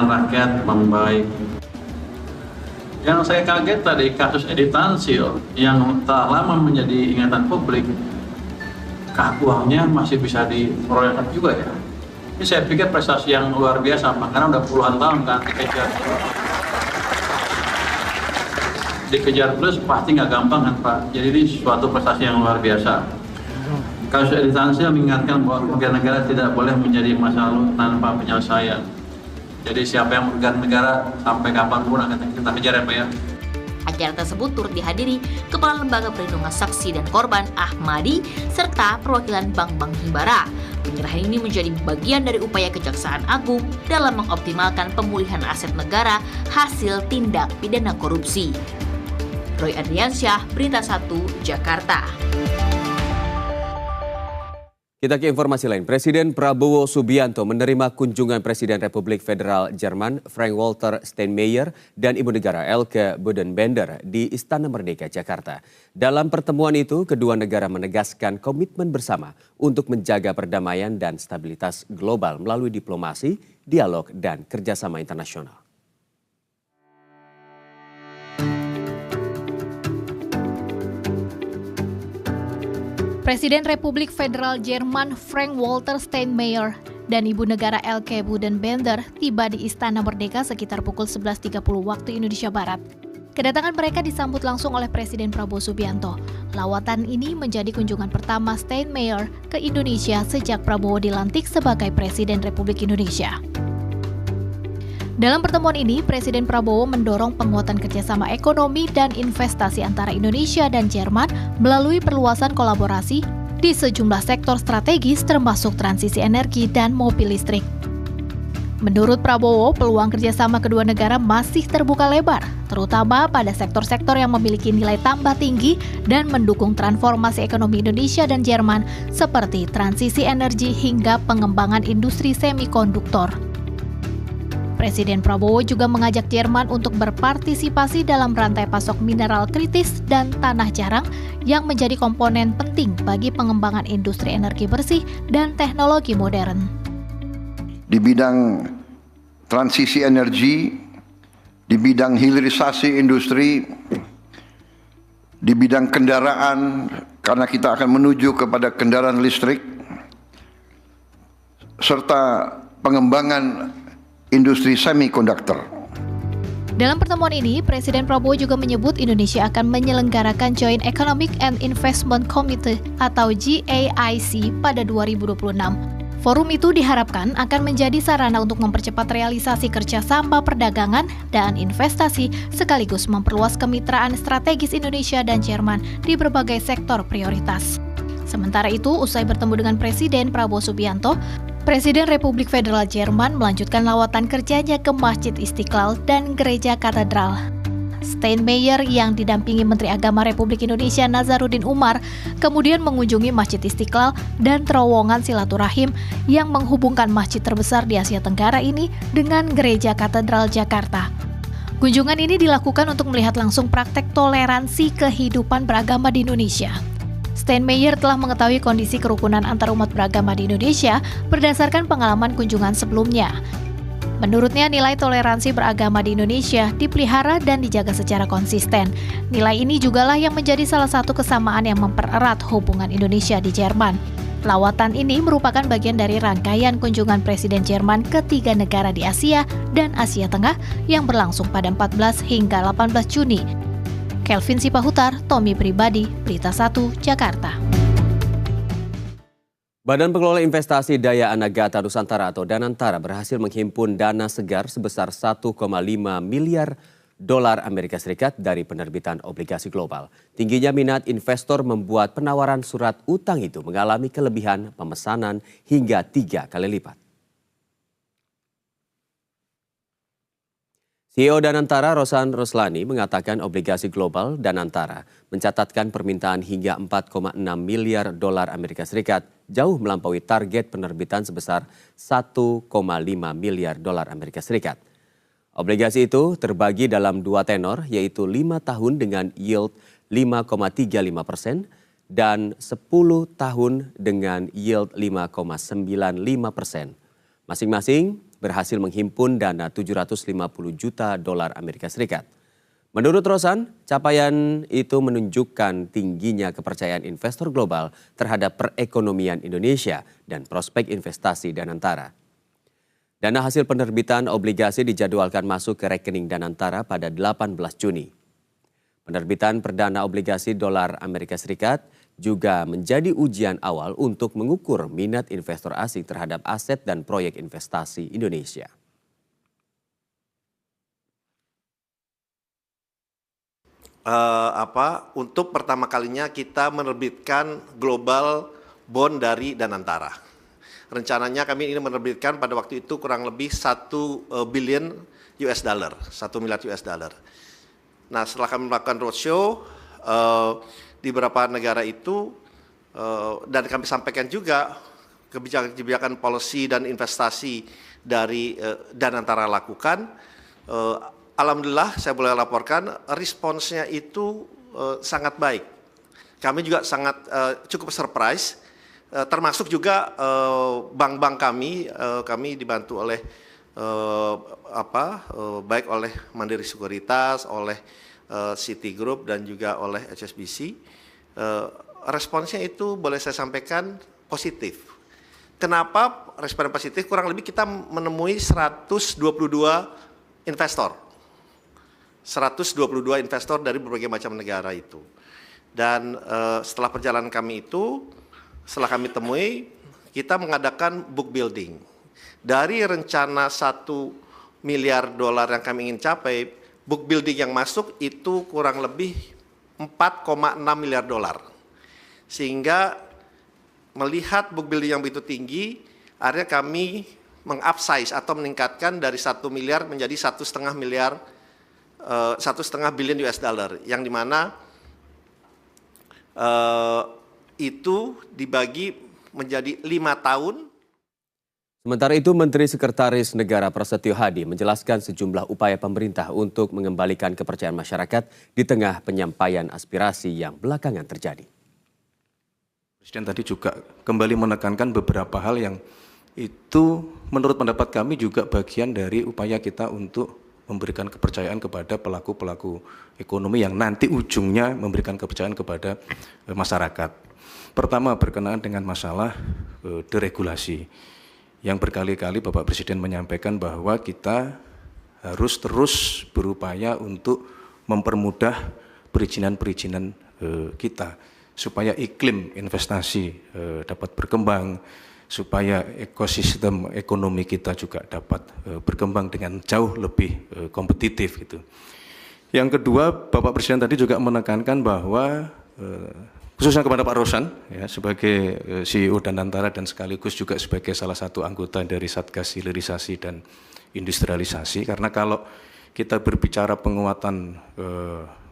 rakyat membaik. Yang saya kaget tadi kasus Edi Tansil yang telah lama menjadi ingatan publik, uangnya masih bisa diperolehkan juga ya. Ini saya pikir prestasi yang luar biasa, Pak, karena udah puluhan tahun kan dikejar terus pasti nggak gampang kan Pak. Jadi ini suatu prestasi yang luar biasa. Kasus Edi Tansil mengingatkan bahwa kerugian negara tidak boleh menjadi masa lalu tanpa penyelesaian. Jadi siapa yang merugikan negara sampai kapanpun akan kita kejar ya Pak ya. Acara tersebut turut dihadiri Kepala Lembaga Perlindungan Saksi dan Korban Ahmadi serta perwakilan Bank Himbara. Penyerahan ini menjadi bagian dari upaya Kejaksaan Agung dalam mengoptimalkan pemulihan aset negara hasil tindak pidana korupsi. Roy Adriansyah, Berita 1, Jakarta. Kita ke informasi lain. Presiden Prabowo Subianto menerima kunjungan Presiden Republik Federal Jerman Frank-Walter Steinmeier dan Ibu Negara Elke Budenbender di Istana Merdeka, Jakarta. Dalam pertemuan itu, kedua negara menegaskan komitmen bersama untuk menjaga perdamaian dan stabilitas global melalui diplomasi, dialog, dan kerjasama internasional. Presiden Republik Federal Jerman Frank-Walter Steinmeier dan Ibu Negara Elke Budenbender tiba di Istana Merdeka sekitar pukul 11.30 waktu Indonesia Barat. Kedatangan mereka disambut langsung oleh Presiden Prabowo Subianto. Lawatan ini menjadi kunjungan pertama Steinmeier ke Indonesia sejak Prabowo dilantik sebagai Presiden Republik Indonesia. Dalam pertemuan ini, Presiden Prabowo mendorong penguatan kerjasama ekonomi dan investasi antara Indonesia dan Jerman melalui perluasan kolaborasi, di sejumlah sektor strategis termasuk transisi energi dan mobil listrik. Menurut Prabowo, peluang kerjasama kedua negara masih terbuka lebar, terutama pada sektor-sektor yang memiliki nilai tambah tinggi dan mendukung transformasi ekonomi Indonesia dan Jerman seperti transisi energi hingga pengembangan industri semikonduktor. Presiden Prabowo juga mengajak Jerman untuk berpartisipasi dalam rantai pasok mineral kritis dan tanah jarang yang menjadi komponen penting bagi pengembangan industri energi bersih dan teknologi modern. Di bidang transisi energi, di bidang hilirisasi industri, di bidang kendaraan, karena kita akan menuju kepada kendaraan listrik, serta pengembangan industri semikonduktor. Dalam pertemuan ini, Presiden Prabowo juga menyebut Indonesia akan menyelenggarakan Joint Economic and Investment Committee atau GAIC pada 2026. Forum itu diharapkan akan menjadi sarana untuk mempercepat realisasi kerjasama perdagangan dan investasi sekaligus memperluas kemitraan strategis Indonesia dan Jerman di berbagai sektor prioritas. Sementara itu, usai bertemu dengan Presiden Prabowo Subianto, Presiden Republik Federal Jerman melanjutkan lawatan kerjanya ke Masjid Istiqlal dan Gereja Katedral. Steinmeier yang didampingi Menteri Agama Republik Indonesia Nazaruddin Umar kemudian mengunjungi Masjid Istiqlal dan terowongan silaturahim yang menghubungkan masjid terbesar di Asia Tenggara ini dengan Gereja Katedral Jakarta. Kunjungan ini dilakukan untuk melihat langsung praktek toleransi kehidupan beragama di Indonesia. Steinmeier telah mengetahui kondisi kerukunan antarumat beragama di Indonesia berdasarkan pengalaman kunjungan sebelumnya. Menurutnya, nilai toleransi beragama di Indonesia dipelihara dan dijaga secara konsisten. Nilai ini jugalah yang menjadi salah satu kesamaan yang mempererat hubungan Indonesia di Jerman. Lawatan ini merupakan bagian dari rangkaian kunjungan Presiden Jerman ke 3 negara di Asia dan Asia Tengah yang berlangsung pada 14 hingga 18 Juni. Kelvin Sipahutar, Tommy Pribadi, Berita 1, Jakarta. Badan Pengelola Investasi Daya Anagata Nusantara atau Danantara berhasil menghimpun dana segar sebesar 1,5 miliar dolar Amerika Serikat dari penerbitan obligasi global. Tingginya minat investor membuat penawaran surat utang itu mengalami kelebihan pemesanan hingga 3 kali lipat. CEO Danantara Rosan Roslani mengatakan obligasi global Danantara mencatatkan permintaan hingga 4,6 miliar dolar Amerika Serikat, jauh melampaui target penerbitan sebesar 1,5 miliar dolar Amerika Serikat. Obligasi itu terbagi dalam 2 tenor, yaitu 5 tahun dengan yield 5,35% dan 10 tahun dengan yield 5,95%. Masing-masing berhasil menghimpun dana 750 juta dolar Amerika Serikat. Menurut Rosan, capaian itu menunjukkan tingginya kepercayaan investor global terhadap perekonomian Indonesia dan prospek investasi Danantara. Dana hasil penerbitan obligasi dijadwalkan masuk ke rekening Danantara pada 18 Juni. Penerbitan perdana obligasi dolar Amerika Serikat juga menjadi ujian awal untuk mengukur minat investor asing terhadap aset dan proyek investasi Indonesia. Untuk pertama kalinya kita menerbitkan global bond dari Danantara. Rencananya kami ini menerbitkan pada waktu itu kurang lebih 1 billion US dollar, 1 miliar US dollar. Nah, setelah kami melakukan roadshow di beberapa negara itu dan kami sampaikan juga kebijakan-kebijakan policy dan investasi dari Danantara lakukan, alhamdulillah saya boleh laporkan responsnya itu sangat baik. Kami juga sangat cukup surprise, termasuk juga bank-bank kami dibantu oleh baik oleh Mandiri Sekuritas, oleh Citigroup dan juga oleh HSBC. Responsnya itu boleh saya sampaikan positif. Kenapa respon positif? Kurang lebih kita menemui 122 investor. 122 investor dari berbagai macam negara itu. Dan setelah perjalanan kami itu, setelah kami temui, kita mengadakan book building. Dari rencana 1 miliar dolar yang kami ingin capai, book building yang masuk itu kurang lebih 4,6 miliar dolar. Sehingga melihat book building yang begitu tinggi, akhirnya kami meng-upsize atau meningkatkan dari 1 miliar menjadi 1,5 miliar, 1,5 billion US dollar, yang dimana itu dibagi menjadi 5 tahun. Sementara itu, Menteri Sekretaris Negara Prasetyo Hadi menjelaskan sejumlah upaya pemerintah untuk mengembalikan kepercayaan masyarakat di tengah penyampaian aspirasi yang belakangan terjadi. Presiden tadi juga kembali menekankan beberapa hal yang itu menurut pendapat kami juga bagian dari upaya kita untuk memberikan kepercayaan kepada pelaku-pelaku ekonomi yang nanti ujungnya memberikan kepercayaan kepada masyarakat. Pertama, berkenaan dengan masalah deregulasi. Yang berkali-kali Bapak Presiden menyampaikan bahwa kita harus terus berupaya untuk mempermudah perizinan-perizinan kita supaya iklim investasi dapat berkembang, supaya ekosistem ekonomi kita juga dapat berkembang dengan jauh lebih kompetitif gitu. Yang kedua, Bapak Presiden tadi juga menekankan bahwa khususnya kepada Pak Rosan ya, sebagai CEO Danantara dan sekaligus juga sebagai salah satu anggota dari Satgas Hilirisasi dan Industrialisasi, karena kalau kita berbicara penguatan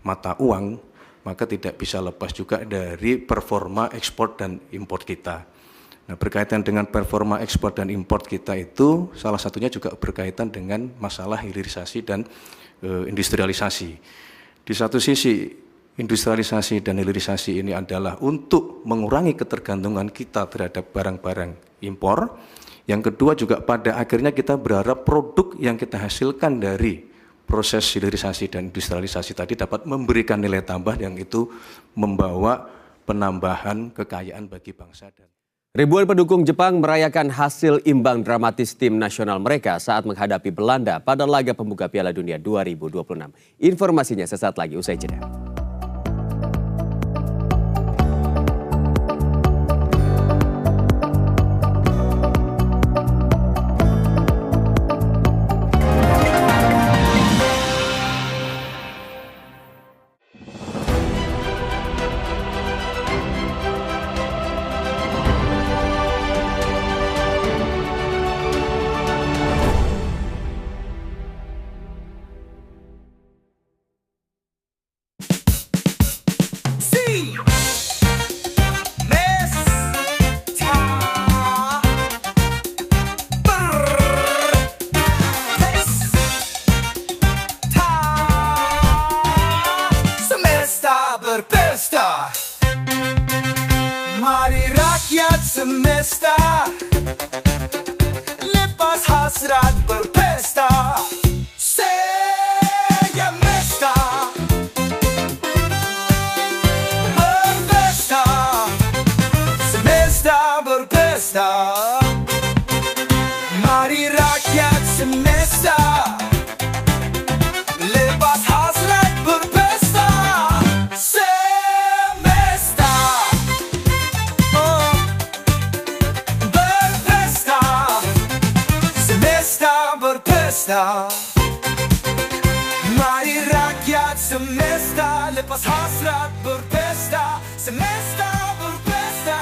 mata uang, maka tidak bisa lepas juga dari performa ekspor dan impor kita. Nah, berkaitan dengan performa ekspor dan impor kita itu salah satunya juga berkaitan dengan masalah hilirisasi dan industrialisasi. Di satu sisi industrialisasi dan hilirisasi ini adalah untuk mengurangi ketergantungan kita terhadap barang-barang impor. Yang kedua juga pada akhirnya kita berharap produk yang kita hasilkan dari proses hilirisasi dan industrialisasi tadi dapat memberikan nilai tambah yang itu membawa penambahan kekayaan bagi bangsa. Ribuan pendukung Jepang merayakan hasil imbang dramatis tim nasional mereka saat menghadapi Belanda pada laga pembuka Piala Dunia 2026. Informasinya sesaat lagi usai jeda. Berpesta, mari rakyat semesta, lepas hasrat berpesta, semesta, berpesta, semesta berpesta, mari rakyat semesta, lepas hasrat berpesta. Mari rakyat semesta, lepas hasrat berpesta, semesta berpesta.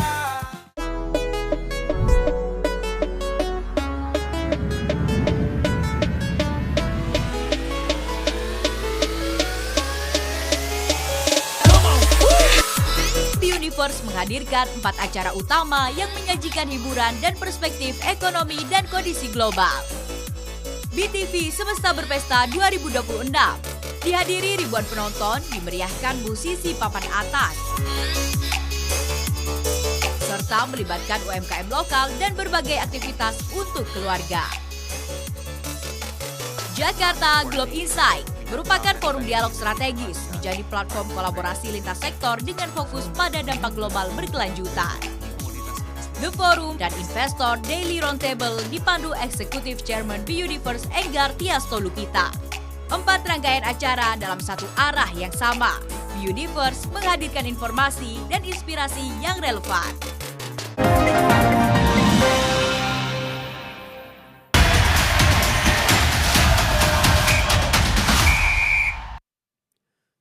Universe menghadirkan 4 acara utama yang menyajikan hiburan dan perspektif ekonomi dan kondisi global. BTV Semesta Berpesta 2026 dihadiri ribuan penonton, dimeriahkan musisi papan atas, serta melibatkan UMKM lokal dan berbagai aktivitas untuk keluarga. Jakarta Globe Insight merupakan forum dialog strategis, menjadi platform kolaborasi lintas sektor dengan fokus pada dampak global berkelanjutan. The Forum dan Investor Daily Roundtable dipandu Eksekutif Chairman Universe Enggar Tiasto Lukita. 4 rangkaian acara dalam satu arah yang sama. Universe menghadirkan informasi dan inspirasi yang relevan.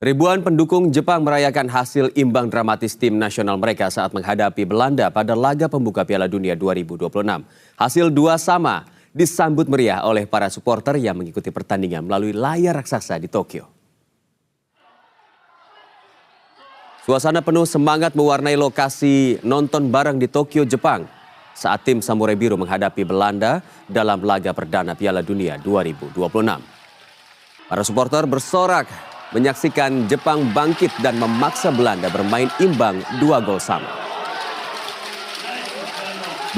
Ribuan pendukung Jepang merayakan hasil imbang dramatis tim nasional mereka saat menghadapi Belanda pada laga pembuka Piala Dunia 2026. Hasil 2-2 disambut meriah oleh para supporter yang mengikuti pertandingan melalui layar raksasa di Tokyo. Suasana penuh semangat mewarnai lokasi nonton bareng di Tokyo, Jepang saat tim Samurai Biru menghadapi Belanda dalam laga perdana Piala Dunia 2026. Para supporter bersorak menyaksikan Jepang bangkit dan memaksa Belanda bermain imbang 2-2.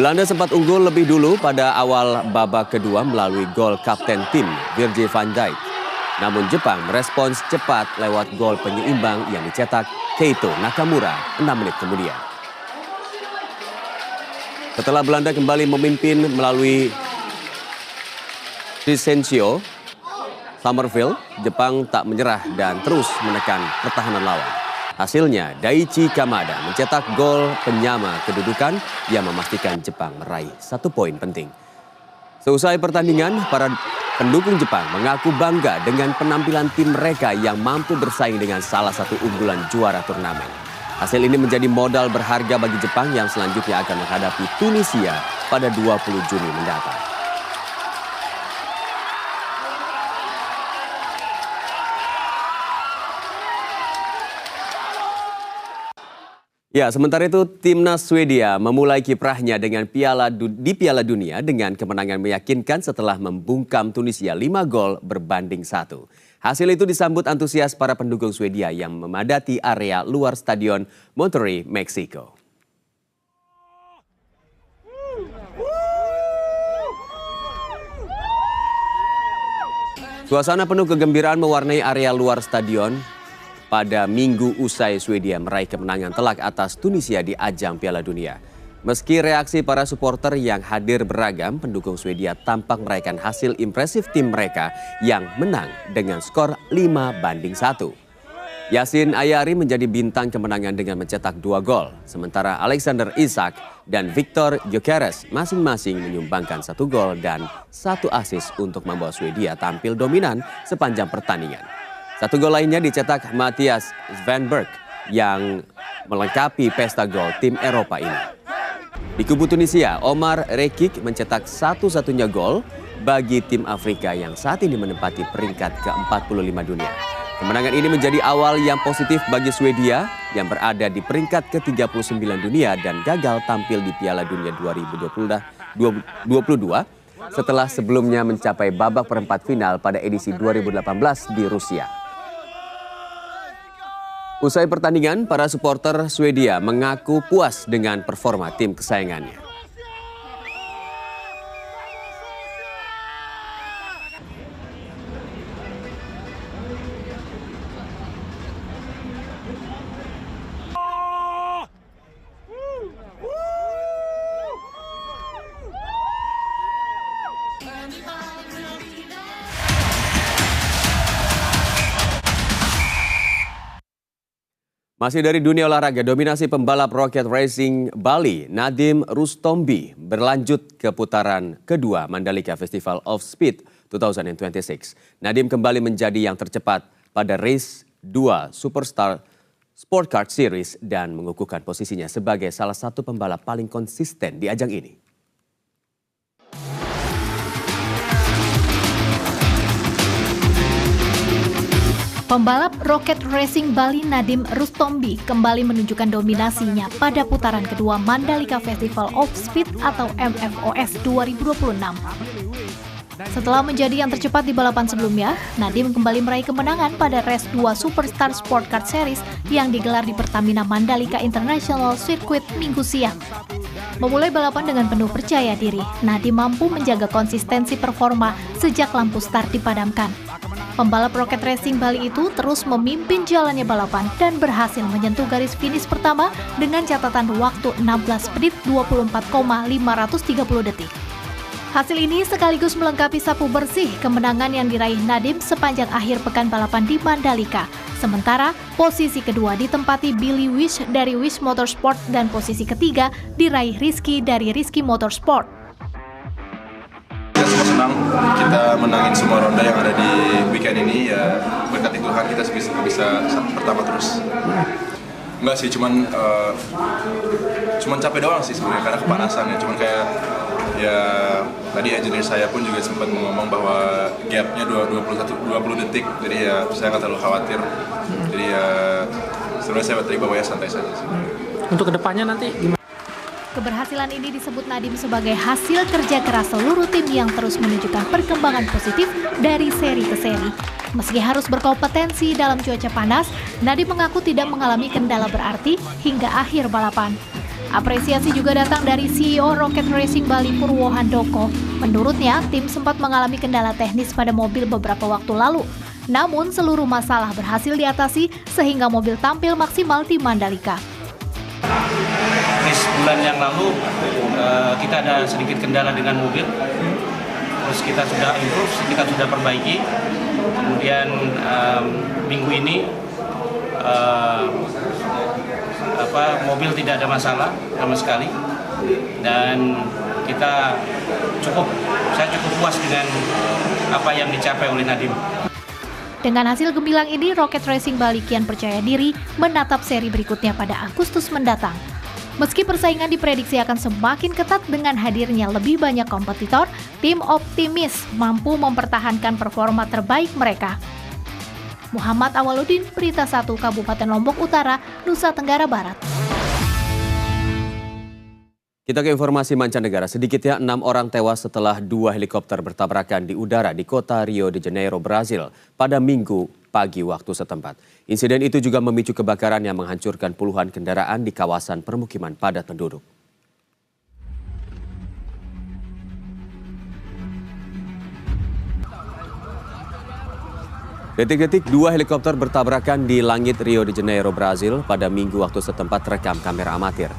Belanda sempat unggul lebih dulu pada awal babak kedua melalui gol kapten tim Virgil van Dijk. Namun Jepang merespons cepat lewat gol penyeimbang yang dicetak Keito Nakamura 6 menit kemudian. Setelah Belanda kembali memimpin melalui Crescencio Somerville, Jepang tak menyerah dan terus menekan pertahanan lawan. Hasilnya, Daichi Kamada mencetak gol penyama kedudukan yang memastikan Jepang meraih 1 poin penting. Seusai pertandingan, para pendukung Jepang mengaku bangga dengan penampilan tim mereka yang mampu bersaing dengan salah satu unggulan juara turnamen. Hasil ini menjadi modal berharga bagi Jepang yang selanjutnya akan menghadapi Tunisia pada 20 Juni mendatang. Ya, sementara itu timnas Swedia memulai kiprahnya dengan Piala Dunia dengan kemenangan meyakinkan setelah membungkam Tunisia 5 gol berbanding 1. Hasil itu disambut antusias para pendukung Swedia yang memadati area luar Stadion Monterrey, Meksiko. Suasana penuh kegembiraan mewarnai area luar stadion pada minggu usai Swedia meraih kemenangan telak atas Tunisia di ajang Piala Dunia. Meski reaksi para supporter yang hadir beragam, pendukung Swedia tampak merayakan hasil impresif tim mereka yang menang dengan skor 5-1. Yasin Ayari menjadi bintang kemenangan dengan mencetak 2 gol, sementara Alexander Isak dan Victor Gyökeres masing-masing menyumbangkan 1 gol dan 1 assist untuk membawa Swedia tampil dominan sepanjang pertandingan. 1 gol lainnya dicetak Matthias Svanberg yang melengkapi pesta gol tim Eropa ini. Di kubu Tunisia, Omar Rekik mencetak satu-satunya gol bagi tim Afrika yang saat ini menempati peringkat ke-45 dunia. Kemenangan ini menjadi awal yang positif bagi Swedia yang berada di peringkat ke-39 dunia dan gagal tampil di Piala Dunia 2022 setelah sebelumnya mencapai babak perempat final pada edisi 2018 di Rusia. Usai pertandingan, para supporter Swedia mengaku puas dengan performa tim kesayangannya. Masih dari dunia olahraga, dominasi pembalap Rocket Racing Bali, Nadiem Rustomby, berlanjut ke putaran kedua Mandalika Festival of Speed 2026. Nadiem kembali menjadi yang tercepat pada race 2 Superstar Sport Car Series dan mengukuhkan posisinya sebagai salah satu pembalap paling konsisten di ajang ini. Pembalap Rocket Racing Bali Nadiem Rustomby kembali menunjukkan dominasinya pada putaran kedua Mandalika Festival of Speed atau MFOS 2026. Setelah menjadi yang tercepat di balapan sebelumnya, Nadiem kembali meraih kemenangan pada race 2 Superstar Sport Car Series yang digelar di Pertamina Mandalika International Circuit Minggu siang. Memulai balapan dengan penuh percaya diri, Nadiem mampu menjaga konsistensi performa sejak lampu start dipadamkan. Pembalap Rocket Racing Bali itu terus memimpin jalannya balapan dan berhasil menyentuh garis finish pertama dengan catatan waktu 16 menit 24,530 detik. Hasil ini sekaligus melengkapi sapu bersih kemenangan yang diraih Nadiem sepanjang akhir pekan balapan di Mandalika. Sementara posisi kedua ditempati Billy Wish dari Wish Motorsport dan posisi ketiga diraih Rizky dari Rizky Motorsport. Senang kita menangin semua ronde yang ada di weekend ini, ya berkat Tuhan kita bisa pertama terus. Enggak sih, cuman capek doang sih sebenarnya karena kepanasan ya. Cuman kayak ya tadi engineer saya pun juga sempat ngomong bahwa gapnya 20 detik, jadi ya saya nggak terlalu khawatir. Jadi ya sebenarnya saya tadi bawa ya santai saja sih. Untuk kedepannya nanti gimana? Keberhasilan ini disebut Nadiem sebagai hasil kerja keras seluruh tim yang terus menunjukkan perkembangan positif dari seri ke seri. Meski harus berkompetensi dalam cuaca panas, Nadiem mengaku tidak mengalami kendala berarti hingga akhir balapan. Apresiasi juga datang dari CEO Rocket Racing Bali Purwo Handoko. Menurutnya, tim sempat mengalami kendala teknis pada mobil beberapa waktu lalu. Namun, seluruh masalah berhasil diatasi sehingga mobil tampil maksimal di Mandalika. Bulan yang lalu kita ada sedikit kendala dengan mobil, terus kita sudah improve, kita sudah perbaiki. Kemudian minggu ini mobil tidak ada masalah sama sekali, dan saya cukup puas dengan apa yang dicapai oleh Nadiem. Dengan hasil gemilang ini, Rocket Racing Bali kian percaya diri menatap seri berikutnya pada Agustus mendatang. Meski persaingan diprediksi akan semakin ketat dengan hadirnya lebih banyak kompetitor, tim optimis mampu mempertahankan performa terbaik mereka. Muhammad Awaludin, Berita 1, Kabupaten Lombok Utara, Nusa Tenggara Barat. Kita ke informasi mancanegara. Sedikitnya 6 orang tewas setelah 2 helikopter bertabrakan di udara di kota Rio de Janeiro, Brazil pada Minggu pagi waktu setempat. Insiden itu juga memicu kebakaran yang menghancurkan puluhan kendaraan di kawasan permukiman padat penduduk. Detik-detik 2 helikopter bertabrakan di langit Rio de Janeiro, Brazil pada Minggu waktu setempat terekam kamera amatir.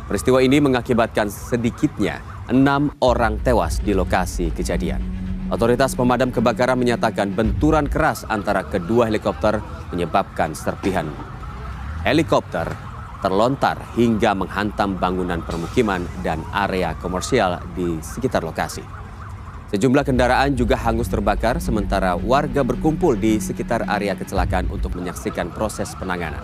Peristiwa ini mengakibatkan sedikitnya 6 orang tewas di lokasi kejadian. Otoritas pemadam kebakaran menyatakan benturan keras antara kedua helikopter menyebabkan serpihan helikopter terlontar hingga menghantam bangunan permukiman dan area komersial di sekitar lokasi. Sejumlah kendaraan juga hangus terbakar sementara warga berkumpul di sekitar area kecelakaan untuk menyaksikan proses penanganan.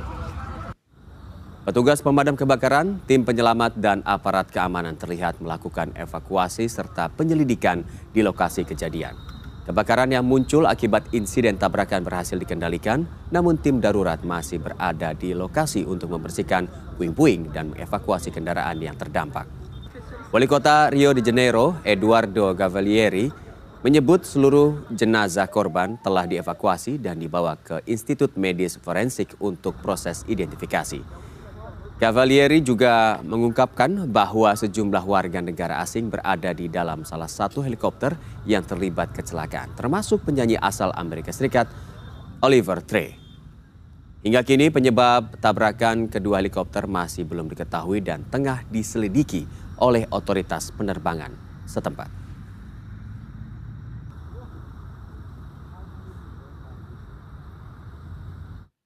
Petugas pemadam kebakaran, tim penyelamat, dan aparat keamanan terlihat melakukan evakuasi serta penyelidikan di lokasi kejadian. Kebakaran yang muncul akibat insiden tabrakan berhasil dikendalikan, namun tim darurat masih berada di lokasi untuk membersihkan puing-puing dan mengevakuasi kendaraan yang terdampak. Wali Kota Rio de Janeiro, Eduardo Cavalieri, menyebut seluruh jenazah korban telah dievakuasi dan dibawa ke Institut Medis Forensik untuk proses identifikasi. Cavalieri juga mengungkapkan bahwa sejumlah warga negara asing berada di dalam salah satu helikopter yang terlibat kecelakaan, termasuk penyanyi asal Amerika Serikat, Oliver Trey. Hingga kini penyebab tabrakan kedua helikopter masih belum diketahui dan tengah diselidiki oleh otoritas penerbangan setempat.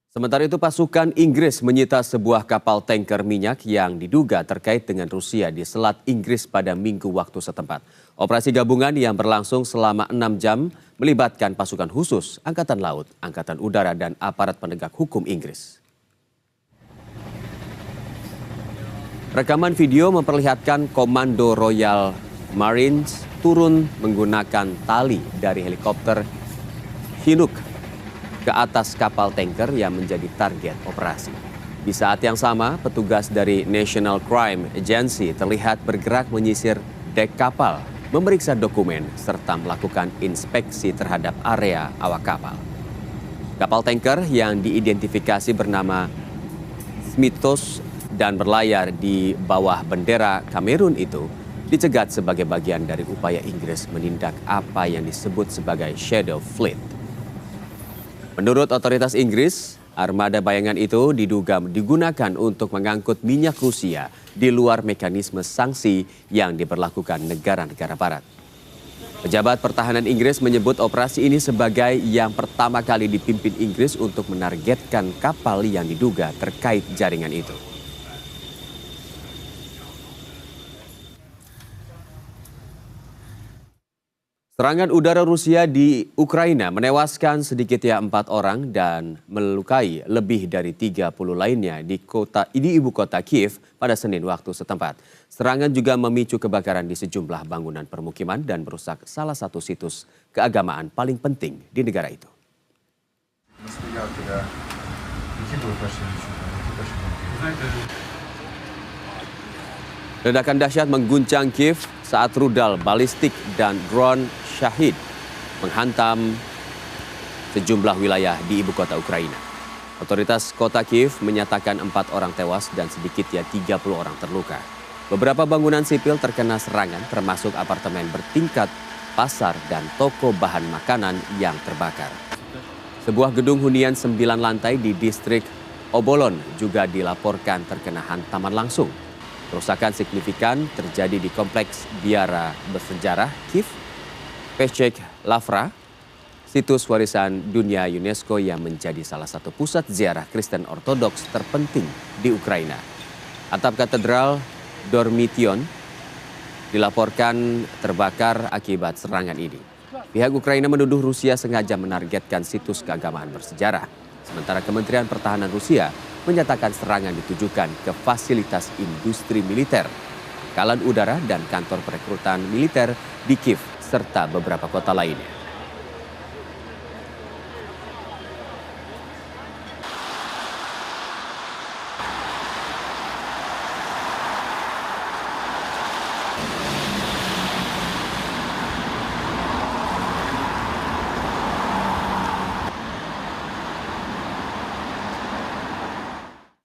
Sementara itu pasukan Inggris menyita sebuah kapal tanker minyak yang diduga terkait dengan Rusia di Selat Inggris pada Minggu waktu setempat. Operasi gabungan yang berlangsung selama 6 jam melibatkan pasukan khusus, Angkatan Laut, Angkatan Udara, dan aparat penegak hukum Inggris. Rekaman video memperlihatkan Komando Royal Marines turun menggunakan tali dari helikopter Chinook ke atas kapal tanker yang menjadi target operasi. Di saat yang sama, petugas dari National Crime Agency terlihat bergerak menyisir dek kapal, memeriksa dokumen, serta melakukan inspeksi terhadap area awak kapal. Kapal tanker yang diidentifikasi bernama Smithos dan berlayar di bawah bendera Kamerun itu dicegat sebagai bagian dari upaya Inggris menindak apa yang disebut sebagai Shadow Fleet. Menurut otoritas Inggris, armada bayangan itu diduga digunakan untuk mengangkut minyak Rusia di luar mekanisme sanksi yang diberlakukan negara-negara barat. Pejabat pertahanan Inggris menyebut operasi ini sebagai yang pertama kali dipimpin Inggris untuk menargetkan kapal yang diduga terkait jaringan itu. Serangan udara Rusia di Ukraina menewaskan sedikitnya 4 orang dan melukai lebih dari 30 lainnya di ibu kota Kiev pada Senin waktu setempat. Serangan juga memicu kebakaran di sejumlah bangunan permukiman dan merusak salah satu situs keagamaan paling penting di negara itu. Ledakan dahsyat mengguncang Kiev saat rudal balistik dan drone Shahid menghantam sejumlah wilayah di ibu kota Ukraina. Otoritas kota Kiev menyatakan 4 orang tewas dan sedikitnya 30 orang terluka. Beberapa bangunan sipil terkena serangan termasuk apartemen bertingkat, pasar, dan toko bahan makanan yang terbakar. Sebuah gedung hunian 9 lantai di distrik Obolon juga dilaporkan terkena hantaman langsung. Kerusakan signifikan terjadi di kompleks biara bersejarah Kiev, Peshek Lavra, situs warisan dunia UNESCO yang menjadi salah satu pusat ziarah Kristen Ortodoks terpenting di Ukraina. Atap katedral Dormition dilaporkan terbakar akibat serangan ini. Pihak Ukraina menuduh Rusia sengaja menargetkan situs keagamaan bersejarah. Sementara Kementerian Pertahanan Rusia menyatakan serangan ditujukan ke fasilitas industri militer, pangkalan udara dan kantor perekrutan militer di Kiev serta beberapa kota lainnya.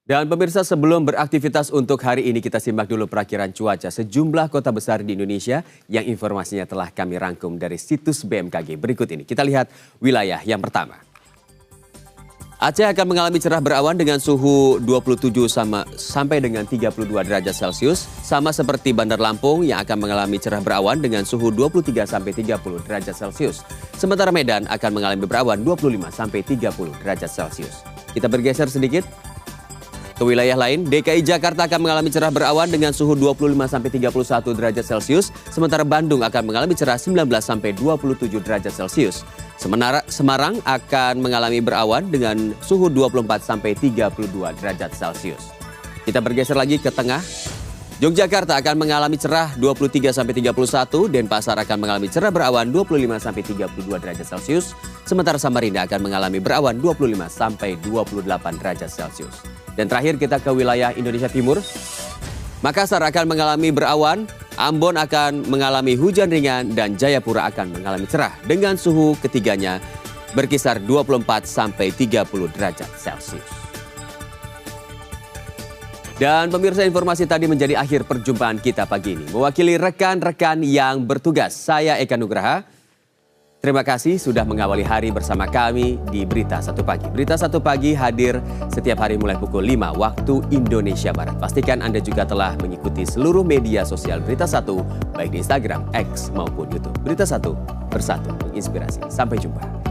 Dan pemirsa, sebelum beraktivitas untuk hari ini kita simak dulu perakiran cuaca sejumlah kota besar di Indonesia yang informasinya telah kami rangkum dari situs BMKG berikut ini. Kita lihat wilayah yang pertama. Aceh akan mengalami cerah berawan dengan suhu 27 sampai dengan 32 derajat Celcius, sama seperti Bandar Lampung yang akan mengalami cerah berawan dengan suhu 23 sampai 30 derajat Celcius. Sementara Medan akan mengalami berawan 25 sampai 30 derajat Celcius. Kita bergeser sedikit ke wilayah lain. DKI Jakarta akan mengalami cerah berawan dengan suhu 25 sampai 31 derajat Celcius, sementara Bandung akan mengalami cerah 19 sampai 27 derajat Celcius. Semarang akan mengalami berawan dengan suhu 24 sampai 32 derajat Celcius. Kita bergeser lagi ke tengah. Yogyakarta akan mengalami cerah 23 sampai 31, Denpasar akan mengalami cerah berawan 25 sampai 32 derajat Celcius, sementara Samarinda akan mengalami berawan 25 sampai 28 derajat Celcius. Dan terakhir kita ke wilayah Indonesia Timur. Makassar akan mengalami berawan, Ambon akan mengalami hujan ringan, dan Jayapura akan mengalami cerah dengan suhu ketiganya berkisar 24 sampai 30 derajat Celcius. Dan pemirsa, informasi tadi menjadi akhir perjumpaan kita pagi ini. Mewakili rekan-rekan yang bertugas, saya Eka Nugraha. Terima kasih sudah mengawali hari bersama kami di Berita Satu Pagi. Berita Satu Pagi hadir setiap hari mulai pukul 5 waktu Indonesia Barat. Pastikan Anda juga telah mengikuti seluruh media sosial Berita Satu, baik di Instagram, X maupun YouTube. Berita Satu, bersatu menginspirasi. Sampai jumpa.